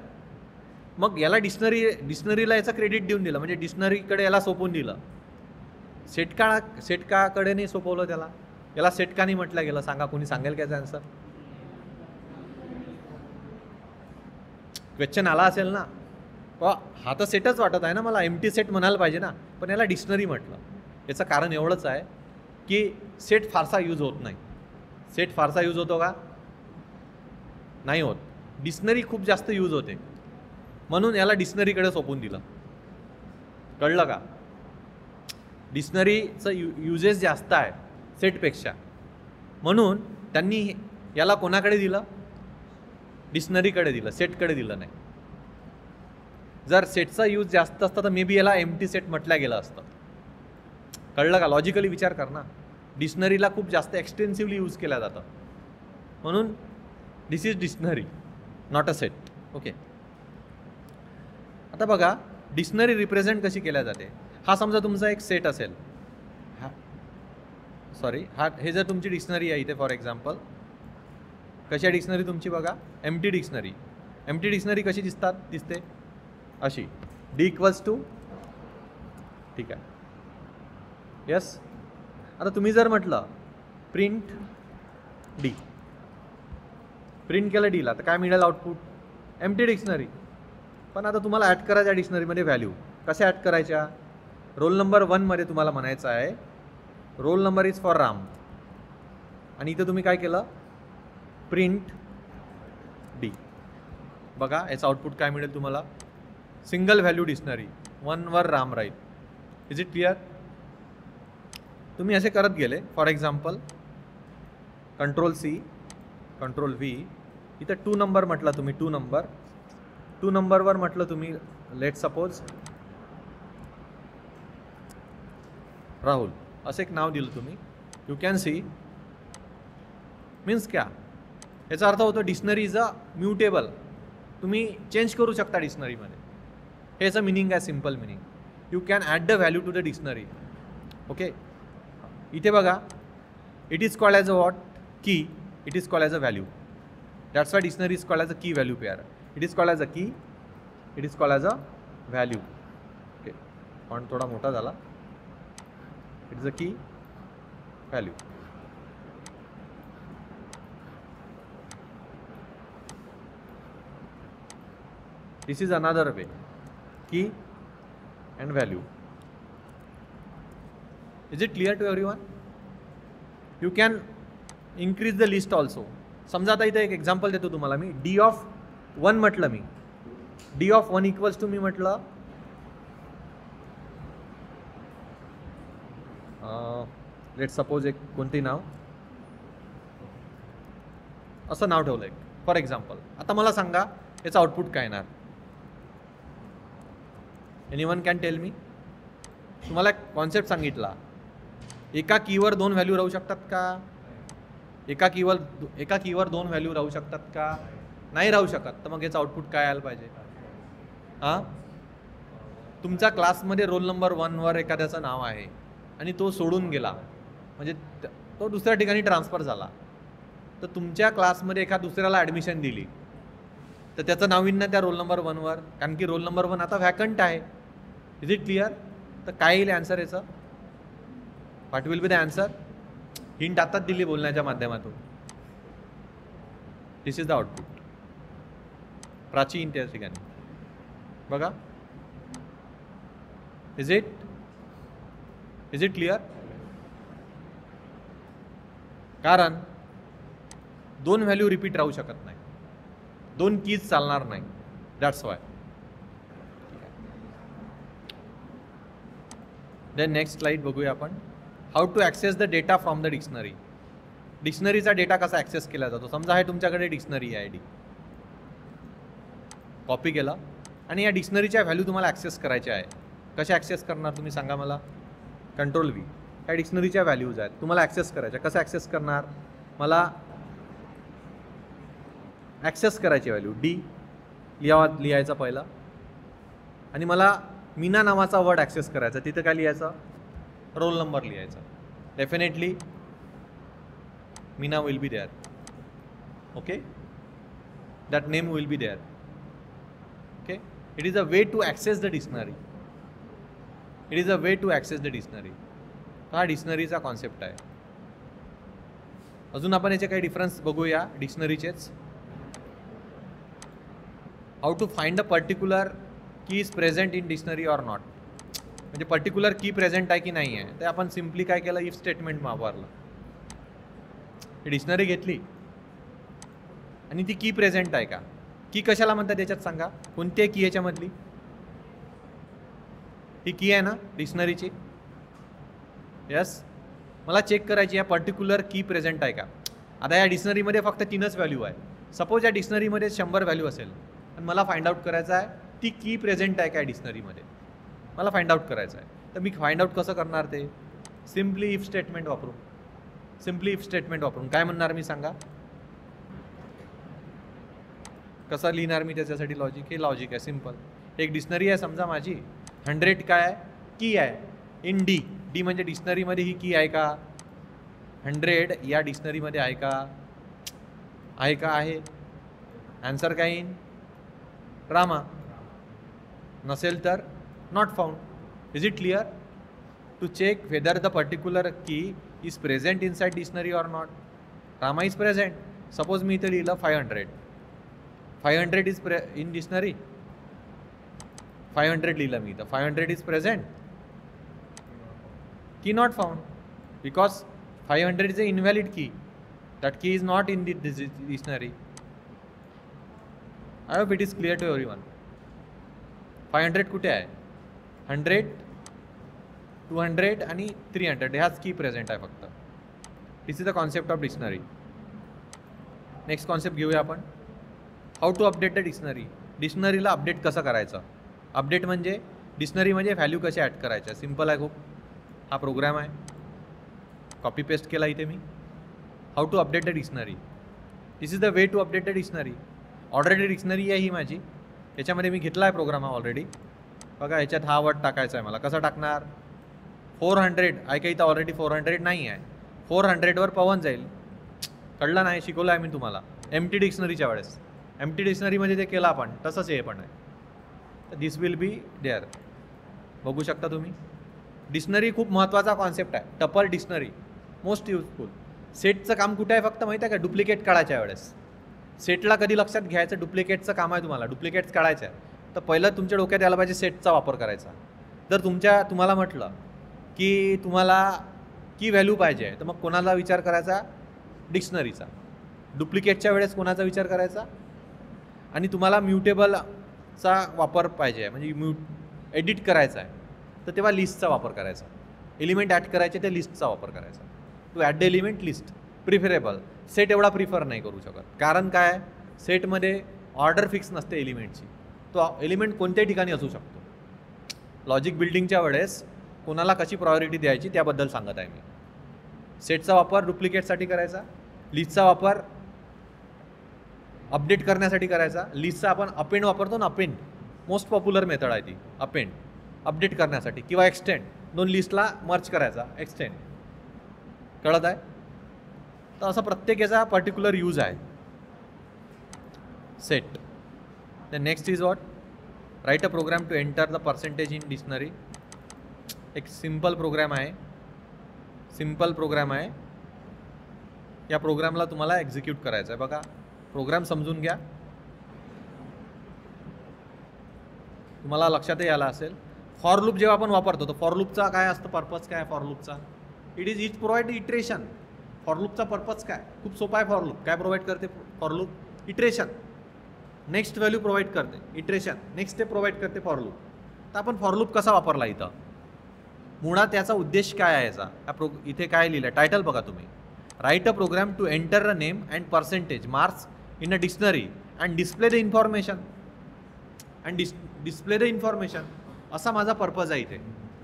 मग याला डिक्शनरीला याचं क्रेडिट देऊन दिलं, म्हणजे डिक्शनरीकडे याला सोपवून दिलं. सेट काकडे नाही सोपवलं त्याला. याला सेट का नाही म्हटलं गेलं सांगा, कोणी सांगेल का याचा आन्सर? क्वेश्चन आला असेल ना, हा तर सेटच वाटत आहे ना मला, एम्प्टी सेट म्हणायला पाहिजे ना, पण याला डिक्शनरी म्हटलं. याचं कारण एवढंच आहे की सेट फारसा यूज होत नाही. सेट फारसा यूज होतो का? नाही होत. डिक्शनरी खूप जास्त यूज होते, म्हणून याला डिक्शनरीकडे सोपवून दिलं. कळलं का? डिक्शनरीचं युजेस जास्त आहे सेटपेक्षा, म्हणून त्यांनी याला कोणाकडे दिलं? डिक्शनरीकडे दिलं, सेटकडे दिलं नाही. जर सेटचा यूज जास्त असता तर मे बी याला एम्प्टी सेट म्हटलं गेलं असतं. कळलं का? लॉजिकली विचार कर ना. डिक्शनरीला खूप जास्त एक्सटेन्सिव्हली यूज केलं जातं, म्हणून this is dictionary, not a set. Okay. आता बघा डिक्शनरी रिप्रेझेंट कशी केल्या जाते. हा समजा तुमचा एक सेट असेल, हे जर तुमची डिक्शनरी आहे इथे फॉर एक्झाम्पल. कशी डिक्शनरी तुमची बघा, एम्प्टी डिक्शनरी. एम्प्टी डिक्शनरी कशी दिसते अशी, D = ठीक आहे. यस. आता तुम्ही जर म्हटलं प्रिंट D, प्रिंट केलं Dला, तर काय मिळेल आउटपुट? Empty dictionary. पण आता तुम्हाला ॲड करायच्या डिक्शनरीमध्ये व्हॅल्यू कशा ॲड करायच्या? रोल नंबर 1 मध्ये तुम्हाला म्हणायचं आहे roll number is for Ram, आणि इथं तुम्ही काय केलं? Print D. बघा याचं आउटपुट काय मिळेल तुम्हाला? सिंगल व्हॅल्यू डिक्शनरी, 1 वर राम राहील. Is it clear? तुम्ही असे करत गेले, फॉर एक्झाम्पल Ctrl+C, Ctrl+V, इथं 2 नंबर म्हटलं तुम्ही, 2 नंबरवर म्हटलं तुम्ही लेट सपोज राहुल, असं एक नाव दिलं तुम्ही. यू कॅन सी मीन्स क्या? याचा अर्थ होतो डिक्शनरी इज अ म्युटेबल. तुम्ही चेंज करू शकता डिक्शनरीमध्ये. हे याचं मिनिंग आहे, simple meaning. You can add the value to the dictionary. Okay. इथे बघा, it is called as a what? Key. It is called as a value. That's why dictionary is called as a key value pair. It is called as a key, it is called as a value. Okay, font थोडा मोठा झाला. It is a key value. This is another way, key and value. Is it clear to everyone? You can increase the list also. समजा आता इथे एक example देतो तुम्हाला मी. D(1) म्हटलं मी. D(1) इक्वल्स टू मी म्हटलं लेट सपोज एक कोणते नाव, असं नाव ठेवलं एक फॉर एक्झाम्पल. आता मला सांगा याचं आउटपुट काय येणार? Anyone can tell me? तुम्हाला एक कॉन्सेप्ट सांगितला, एका कीवर 2 व्हॅल्यू राहू शकतात का? एका कीवर 2 व्हॅल्यू राहू शकतात का? नाही राहू शकत. तर मग याचं आउटपुट काय आलं पाहिजे? हां, तुमच्या क्लासमध्ये रोल नंबर 1 वर एखाद्याचं नाव आहे आणि तो सोडून गेला, म्हणजे तो दुसऱ्या ठिकाणी ट्रान्सफर झाला, तर तुमच्या क्लासमध्ये एका दुसऱ्याला ॲडमिशन दिली, तर त्याचं नाव येईल ना त्या रोल नंबर 1 वर, कारण की रोल नंबर 1 आता व्हॅकंट आहे. Is it clear? तर काय येईल आन्सर याचं? What will be the answer? Hint आताच दिली बोलण्याच्या माध्यमातून. This is the output. Prachi hint या ठिकाणी बघा. Is it clear? कारण 2 व्हॅल्यू रिपीट राहू शकत नाही, 2 कीज चालणार नाही. That's why. Then next slide बघूया आपण. How to access the data from the dictionary. डिक्शनरीचा डेटा कसा ॲक्सेस केला जातो. समजा आहे तुमच्याकडे डिक्शनरी आहे डी, कॉपी केला आणि या डिक्शनरीच्या व्हॅल्यू तुम्हाला ॲक्सेस करायच्या आहे. कशा ॲक्सेस करणार तुम्ही सांगा मला. Control V. या डिक्शनरीच्या व्हॅल्यूज आहेत तुम्हाला ॲक्सेस करायच्या. कसं ॲक्सेस करणार. मला ॲक्सेस करायची व्हॅल्यू डी लिहायचा पहिला आणि मला मीना नावाचा वर्ड ॲक्सेस करायचा. तिथं काय लिहायचं. रोल नंबर लिहायचा. Definitely Meena will be there. Okay, that name will be there. Okay, it is a way to access the dictionary. It is a way to access the dictionary. हा डिक्शनरीचा concept आहे. अजून आपण याचे काही डिफरन्स बघूया डिक्शनरीचेच. How to find a particular key is present in dictionary or not. म्हणजे पर्टिक्युलर की प्रेझेंट आहे की नाही आहे. ते आपण सिम्पली काय केलं, इफ स्टेटमेंट वापरलं. डिक्शनरी घेतली आणि ती की प्रेझेंट आहे का. की कशाला म्हणतात याच्यात सांगा. कोणती आहे की याच्यामधली. ही की आहे ना डिक्शनरीची. यस, मला चेक करायची या पर्टिक्युलर की प्रेझेंट आहे का. आता या डिक्शनरीमध्ये फक्त 3च व्हॅल्यू आहे. सपोज या डिक्शनरीमध्ये 100 व्हॅल्यू असेल आणि मला फाइंड आउट करायचं आहे ती की प्रेझेंट आहे का डिक्शनरीमध्ये. मला फाइंड आउट करायचं आहे. तर मी फाइंड आउट कसं करणार ते. सिम्पली इफ स्टेटमेंट वापरून. सिम्पली इफ स्टेटमेंट वापरून काय म्हणणार मी सांगा. कसं लिहिणार मी त्याच्यासाठी लॉजिक. हे लॉजिक आहे सिम्पल. एक डिक्शनरी आहे समजा माझी. 100 काय आहे की आहे इन डी. डी म्हणजे डिक्शनरीमध्ये ही की आहे का. 100 या डिक्शनरीमध्ये आहे का. आहे का. आहे. आन्सर काय इन रामा. नसेल तर not found. Is it clear. To check whether the particular key is present inside dictionary or not. Rama is present. Suppose मी इथं लिहिलं 500. 500 इज इन डिक्शनरी. 500 लिहिलं मी. तर 500 is present key not found. Because 500 is an invalid key. That key is not in dictionary. I hope it is clear to everyone. 500 कुठे आहे. 100, 200 आणि 300 ह्याच की प्रेझेंट आहे फक्त. This is the concept of dictionary. Next concept घेऊया आपण. How to update the dictionary. डिक्शनरीला अपडेट कसं करायचं. अपडेट म्हणजे डिक्शनरीमध्ये व्हॅल्यू कशा ॲड करायच्या. सिम्पल आहे खूप. हा प्रोग्राम आहे. कॉपी पेस्ट केला इथे मी. How to update the dictionary. This is the way to update the dictionary. Already dictionary आहे ही माझी. याच्यामध्ये मी घेतला आहे प्रोग्राम हा ऑलरेडी. बघा याच्यात हा वर्ड टाकायचा आहे मला. कसा टाकणार. 400 आहे का. इथं ऑलरेडी 400 नाही आहे. 400वर पवन जाईल. कळलं नाही. शिकवलं आहे मी तुम्हाला एम्प्टी डिक्शनरीच्या वेळेस. एम्प्टी डिक्शनरीमध्ये ते केलं आपण. तसंच हे पण आहे. तर दिस विल बी देअर. बघू शकता तुम्ही. डिक्शनरी खूप महत्त्वाचा कॉन्सेप्ट आहे. Tuple dictionary most useful. सेटचं काम कुठे आहे फक्त माहिती आहे का. डुप्लिकेट काढायच्या वेळेस. सेटला कधी लक्षात घ्यायचं. डुप्लिकेटचं काम आहे तुम्हाला. डुप्लिकेट्स काढायचं आहे. तर पहिलं तुमच्या डोक्यात यायला पाहिजे सेटचा वापर करायचा. जर तुम्हाला म्हटलं की तुम्हाला की व्हॅल्यू पाहिजे आहे तर मग कोणाला विचार करायचा. डिक्शनरीचा. डुप्लिकेटच्या वेळेस कोणाचा विचार करायचा. आणि तुम्हाला म्युटेबलचा वापर पाहिजे आहे म्हणजे एडिट करायचा आहे तर तेव्हा लिस्टचा वापर करायचा. एलिमेंट ॲड करायचे ते लिस्टचा वापर करायचा. To add the element list preferable. Set एवढा प्रिफर नाही करू शकत. कारण काय सेटमध्ये ऑर्डर फिक्स नसते एलिमेंटची. तो एलिमेंट कोणत्याही ठिकाणी असू शकतो. लॉजिक बिल्डिंगच्या वेळेस कोणाला कशी प्रायोरिटी द्यायची त्याबद्दल सांगत आहे मी. सेटचा वापर डुप्लिकेटसाठी करायचा. लिस्टचा वापर अपडेट करण्यासाठी करायचा. लिस्टचा आपण अपेंड वापरतो ना. अपेंड मोस्ट पॉप्युलर मेथड आहे ती. अपेंड अपडेट करण्यासाठी किंवा एक्सटेंड. 2 लिस्टला मर्ज करायचा. एक्सटेंड. कळत आहे. तर असं प्रत्येक याचा पर्टिक्युलर यूज आहे. Set. The next is what. Write a program to enter the percentage in dictionary. एक सिम्पल प्रोग्राम आहे. सिम्पल प्रोग्राम आहे. या प्रोग्रामला तुम्हाला एक्झिक्यूट करायचं आहे. बघा प्रोग्राम समजून घ्या. तुम्हाला लक्षातही आला असेल. फॉर लूप जेव्हा आपण वापरतो तर फॉर लूपचा काय असतं. पर्पज काय फॉर लूपचा. It is provide iteration. For लूपचा पर्पज काय. खूप सोपा आहे. फॉर लूप काय प्रोव्हाइड करते. For loop iteration. Next value provide करते. इटरेशन नेक्स्ट स्टेप प्रोव्हाइड करते फॉर लूप. तर आपण फॉर लूप कसा वापरला इथं. मुळात याचा उद्देश काय आहे याचा, इथे काय लिहिलं टायटल बघा तुम्ही, write a program to enter a name and percentage marks in a dictionary and display the information display the information, असा माझा पर्पज आहे इथे.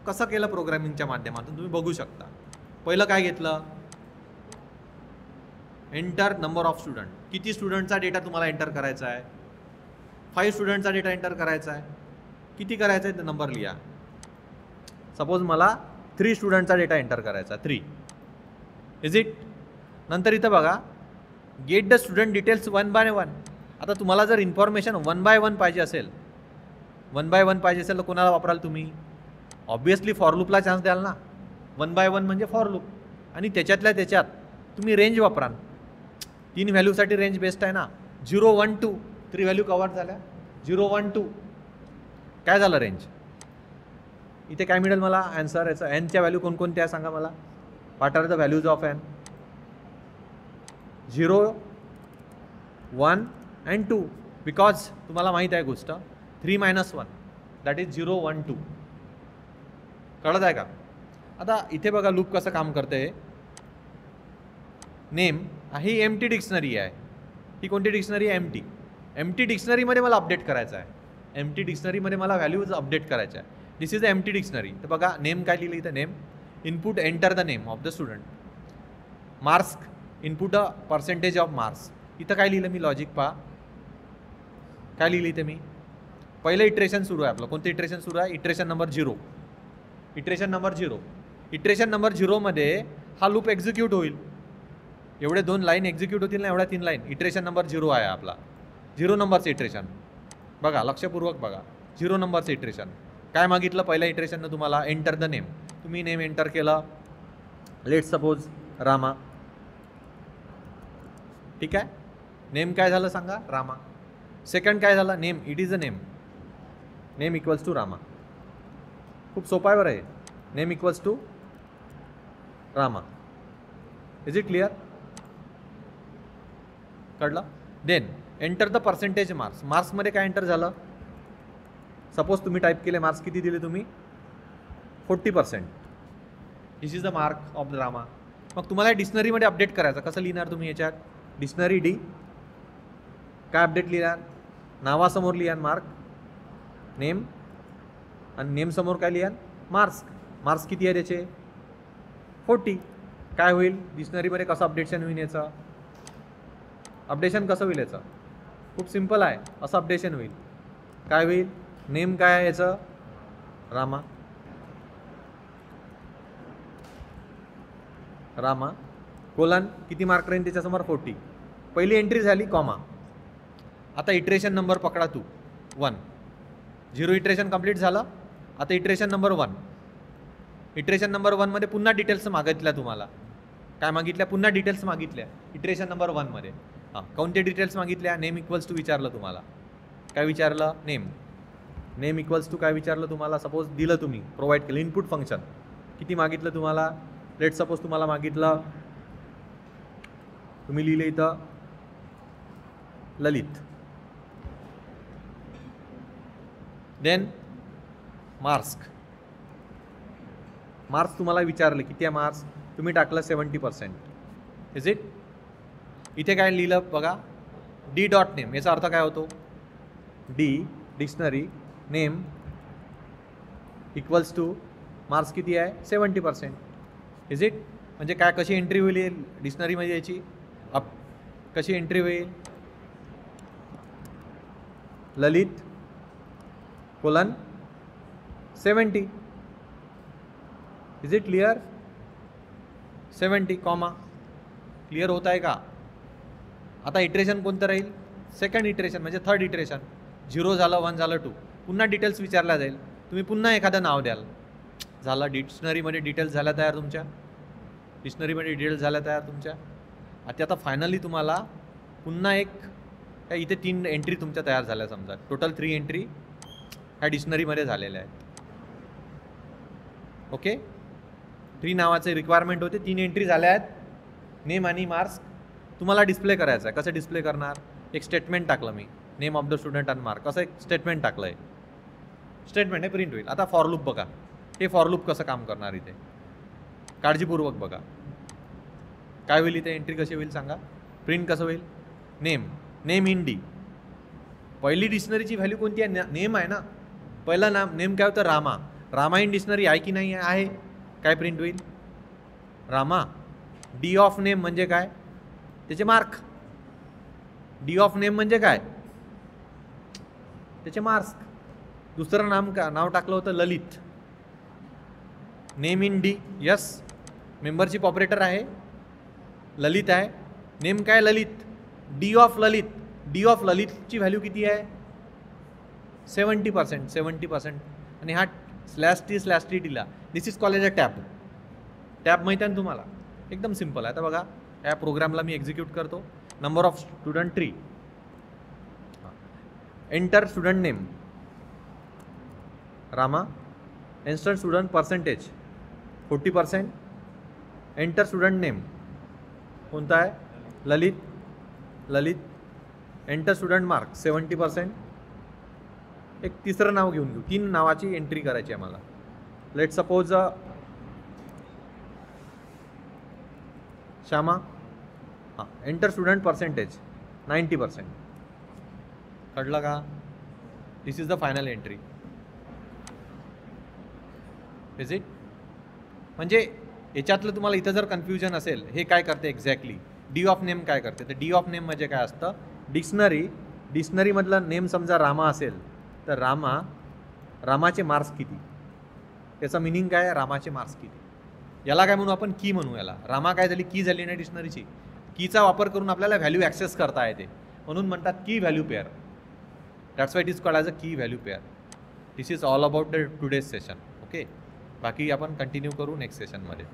कसं केलं प्रोग्रामिंगच्या माध्यमातून तुम्ही बघू शकता. पहिलं काय घेतलं, एंटर नंबर ऑफ स्टुडंट, किती स्टुडंटचा डेटा तुम्हाला एंटर करायचा आहे, 5 स्टुडंटचा डेटा एंटर करायचा आहे. किती करायचं आहे ते नंबर लिहा. सपोज मला 3 स्टुडंटचा डेटा एंटर करायचा, 3 इज इट. नंतर इथं बघा get the student details 1 by 1. आता तुम्हाला जर इन्फॉर्मेशन 1 by 1 पाहिजे असेल, 1 by 1 पाहिजे असेल तर कोणाला वापराल तुम्ही, ऑब्वियसली फॉर लूपला चान्स द्याल ना. 1 by 1 म्हणजे फॉर लूप, आणि त्याच्यातल्या त्याच्यात तुम्ही रेंज वापराल. 3 व्हॅल्यूसाठी रेंज बेस्ट आहे ना. 0 1 2 3 व्हॅल्यू कव्हर झाल्या. 0 1 2 काय झालं रेंज. इथे काय मिळेल मला आन्सर याचा. एनच्या व्हॅल्यू कोणकोणत्या सांगा मला. What are the values of N. 0 1 and 2 because तुम्हाला माहीत आहे गोष्ट 3 - 1 दॅट इज 0 1 2. कळत आहे का. आता इथे बघा लूप कसं काम करते. नेम ही एम्प्टी डिक्शनरी आहे. ही कोणती डिक्शनरी आहे, एम्प्टी. एम्प्टी डिक्शनरीमध्ये मला अपडेट करायचं आहे. एम्प्टी डिक्शनरीमध्ये मला व्हॅल्यूज अपडेट करायच्या आहे. This is a empty dictionary. तर बघा नेम काय लिहिलं इथं, name input enter the name of the student. Marks input a percentage of marks. इथं काय लिहिलं मी लॉजिक पहा. काय लिहिलं इथे मी, पहिलं इटरेशन सुरू आहे आपलं. कोणतं इटरेशन सुरू आहे, iteration number 0. Iteration number 0. Iteration number 0 मध्ये हा लूप एक्झिक्यूट होईल. एवढे 2 लाईन एक्झिक्यूट होतील ना, एवढ्या 3 लाईन. इटरेशन नंबर 0 आहे आपला. 0 नंबरचं इटरेशन बघा, लक्षपूर्वक बघा. 0 नंबरचं इटरेशन काय मागितलं पहिल्या इटरेशननं तुम्हाला, एंटर द नेम. तुम्ही नेम एंटर केलं, लेट सपोज रामा. ठीक आहे, नेम काय झालं सांगा, रामा. सेकंड काय झालं, name it is a name. Name equals to Rama. खूप सोपं आहे बरं आहे. Name equals to Rama. Is it clear. कळलं. Then enter the percentage marks. मार्क्समध्ये काय एंटर झालं, सपोज तुम्ही टाईप केले मार्क्स किती दिले तुम्ही, 40%. This is the mark of the Rama. मग तुम्हाला डिक्शनरीमध्ये अपडेट करायचं. कसं लिहिणार तुम्ही याच्यात, डिक्शनरी डी काय अपडेट लिहिणार, नावासमोर लिहा मार्क, नेम, आणि नेमसमोर काय लिहा, मार्क्स. मार्क्स किती आहे त्याचे, 40. काय होईल डिक्शनरीमध्ये, कसं अपडेशन होईल याचं, अपडेशन कसं होईल याचं, खूप सिम्पल आहे. असं अपडेशन होईल. काय होईल, नेम काय आहे याचं, रामा. रामा कोलन किती मार्क राहील त्याच्यासमोर, 40. पहिली एंट्री झाली, कॉमा. आता इटरेशन नंबर पकडा तू 1. 0 इटरेशन कंप्लीट झालं. आता इटरेशन नंबर 1. इटरेशन नंबर 1 मध्ये पुन्हा डिटेल्स मागितल्या तुम्हाला. काय मागितल्या, पुन्हा डिटेल्स मागितल्या इटरेशन नंबर 1 मध्ये. हां, कोणते डिटेल्स मागितल्या, नेम इक्वल्स टू विचारलं तुम्हाला. काय विचारलं, नेम. नेम इक्वल्स टू काय विचारलं तुम्हाला, सपोज दिलं तुम्ही, प्रोव्हाइड केलं इनपुट फंक्शन. किती मागितलं तुम्हाला, लेट सपोज तुम्हाला मागितलं, तुम्ही लिहिले इथं ललित. Than marks. मार्क्स तुम्हाला विचारले किती आहे मार्क्स, तुम्ही टाकलं 70%. Is it. इथे काय लिहिलं बघा, डी डॉट नेम. याचा अर्थ काय होतो, D dictionary name equals two marks किती आहे, 70%. Is it. म्हणजे काय, कशी एंट्री होईल डिक्शनरीमध्ये याची, कशी एंट्री होईल, Lalit colon 70. Is it clear. 70 comma. Clear होत आहे का. आता इटरेशन कोणतं राहील, सेकंड इटरेशन म्हणजे थर्ड इटरेशन. 0 झालं, 1 झालं, 2. पुन्हा डिटेल्स विचारल्या जाईल. तुम्ही पुन्हा एखादं नाव द्याल. झालं, डिक्शनरीमध्ये डिटेल्स झाल्या तयार तुमच्या. डिक्शनरीमध्ये डिटेल्स झाल्या तयार तुमच्या. आता फायनली तुम्हाला पुन्हा एक, काय इथे 3 एंट्री तुमच्या तयार झाल्या समजा. टोटल 3 एंट्री ह्या डिक्शनरीमध्ये झालेल्या आहेत. ओके, 3 नावाचे रिक्वायरमेंट होते, 3 एंट्री झाल्या आहेत. नेम आणि मार्क्स तुम्हाला डिस्प्ले करायचं आहे. कसं डिस्प्ले करणार, एक स्टेटमेंट टाकलं मी, नेम ऑफ द स्टुडंट आणि मार्क, असं एक स्टेटमेंट टाकलं आहे. स्टेटमेंट आहे, प्रिंट होईल. आता फॉर लूप बघा. हे फॉर लूप कसं काम करणार इथे काळजीपूर्वक बघा. काय होईल इथे एंट्री कशी होईल सांगा. प्रिंट कसं होईल. Name in D. पहिली डिक्शनरीची व्हॅल्यू कोणती आहे. नेम आहे ना. पहिला नेम काय होतं रामा. रामा इन डिक्शनरी आहे की नाही आहे. काय प्रिंट होईल रामा. डी ऑफ नेम म्हणजे काय त्याचे मार्क. डी ऑफ नेम म्हणजे काय त्याचे मार्क्स. दुसरं नाव टाकलं होतं Lalit. Name in D. Yes membership operator आहे. ललित आहे. नेम काय Lalit. D of Lalit. D of ललितची व्हॅल्यू किती आहे 70%. 70% आणि हा /t दिला. This is call as a tab. Tab माहिती आहे ना तुम्हाला. एकदम सिम्पल आहे. आता बघा या प्रोग्रामला मी एक्झिक्यूट करतो. Number of student 3. Enter student name Rama. Enter student percentage 40%. Enter student name कोणता आहे ललित. Enter student mark 70%. एक तिसरं नाव घेऊन घेऊ. 3 नावाची एंट्री करायची आहे मला. Let suppose Shyama. हां एंटर स्टुडंट पर्सेंटेज 90%. कळलं का. This is the final entry. Is it. म्हणजे याच्यातलं तुम्हाला इथं जर कन्फ्युजन असेल हे काय करते एक्झॅक्टली. डी ऑफ नेम काय करते तर डी ऑफ नेम म्हणजे काय असतं. डिक्शनरीमधलं नेम समजा रामा असेल तर रामाचे मार्क्स किती. त्याचं मिनिंग काय रामाचे मार्क्स किती. याला काय म्हणू आपण की म्हणू. याला रामा काय झाली की झाली ना डिक्शनरीची. कीचा वापर करून आपल्याला व्हॅल्यू ॲक्सेस करता येते म्हणून म्हणतात key value pair. That's why it is called as a key value pair. This is all about the today's session. Okay बाकी आपण कंटिन्यू करू नेक्स्ट सेशनमध्ये.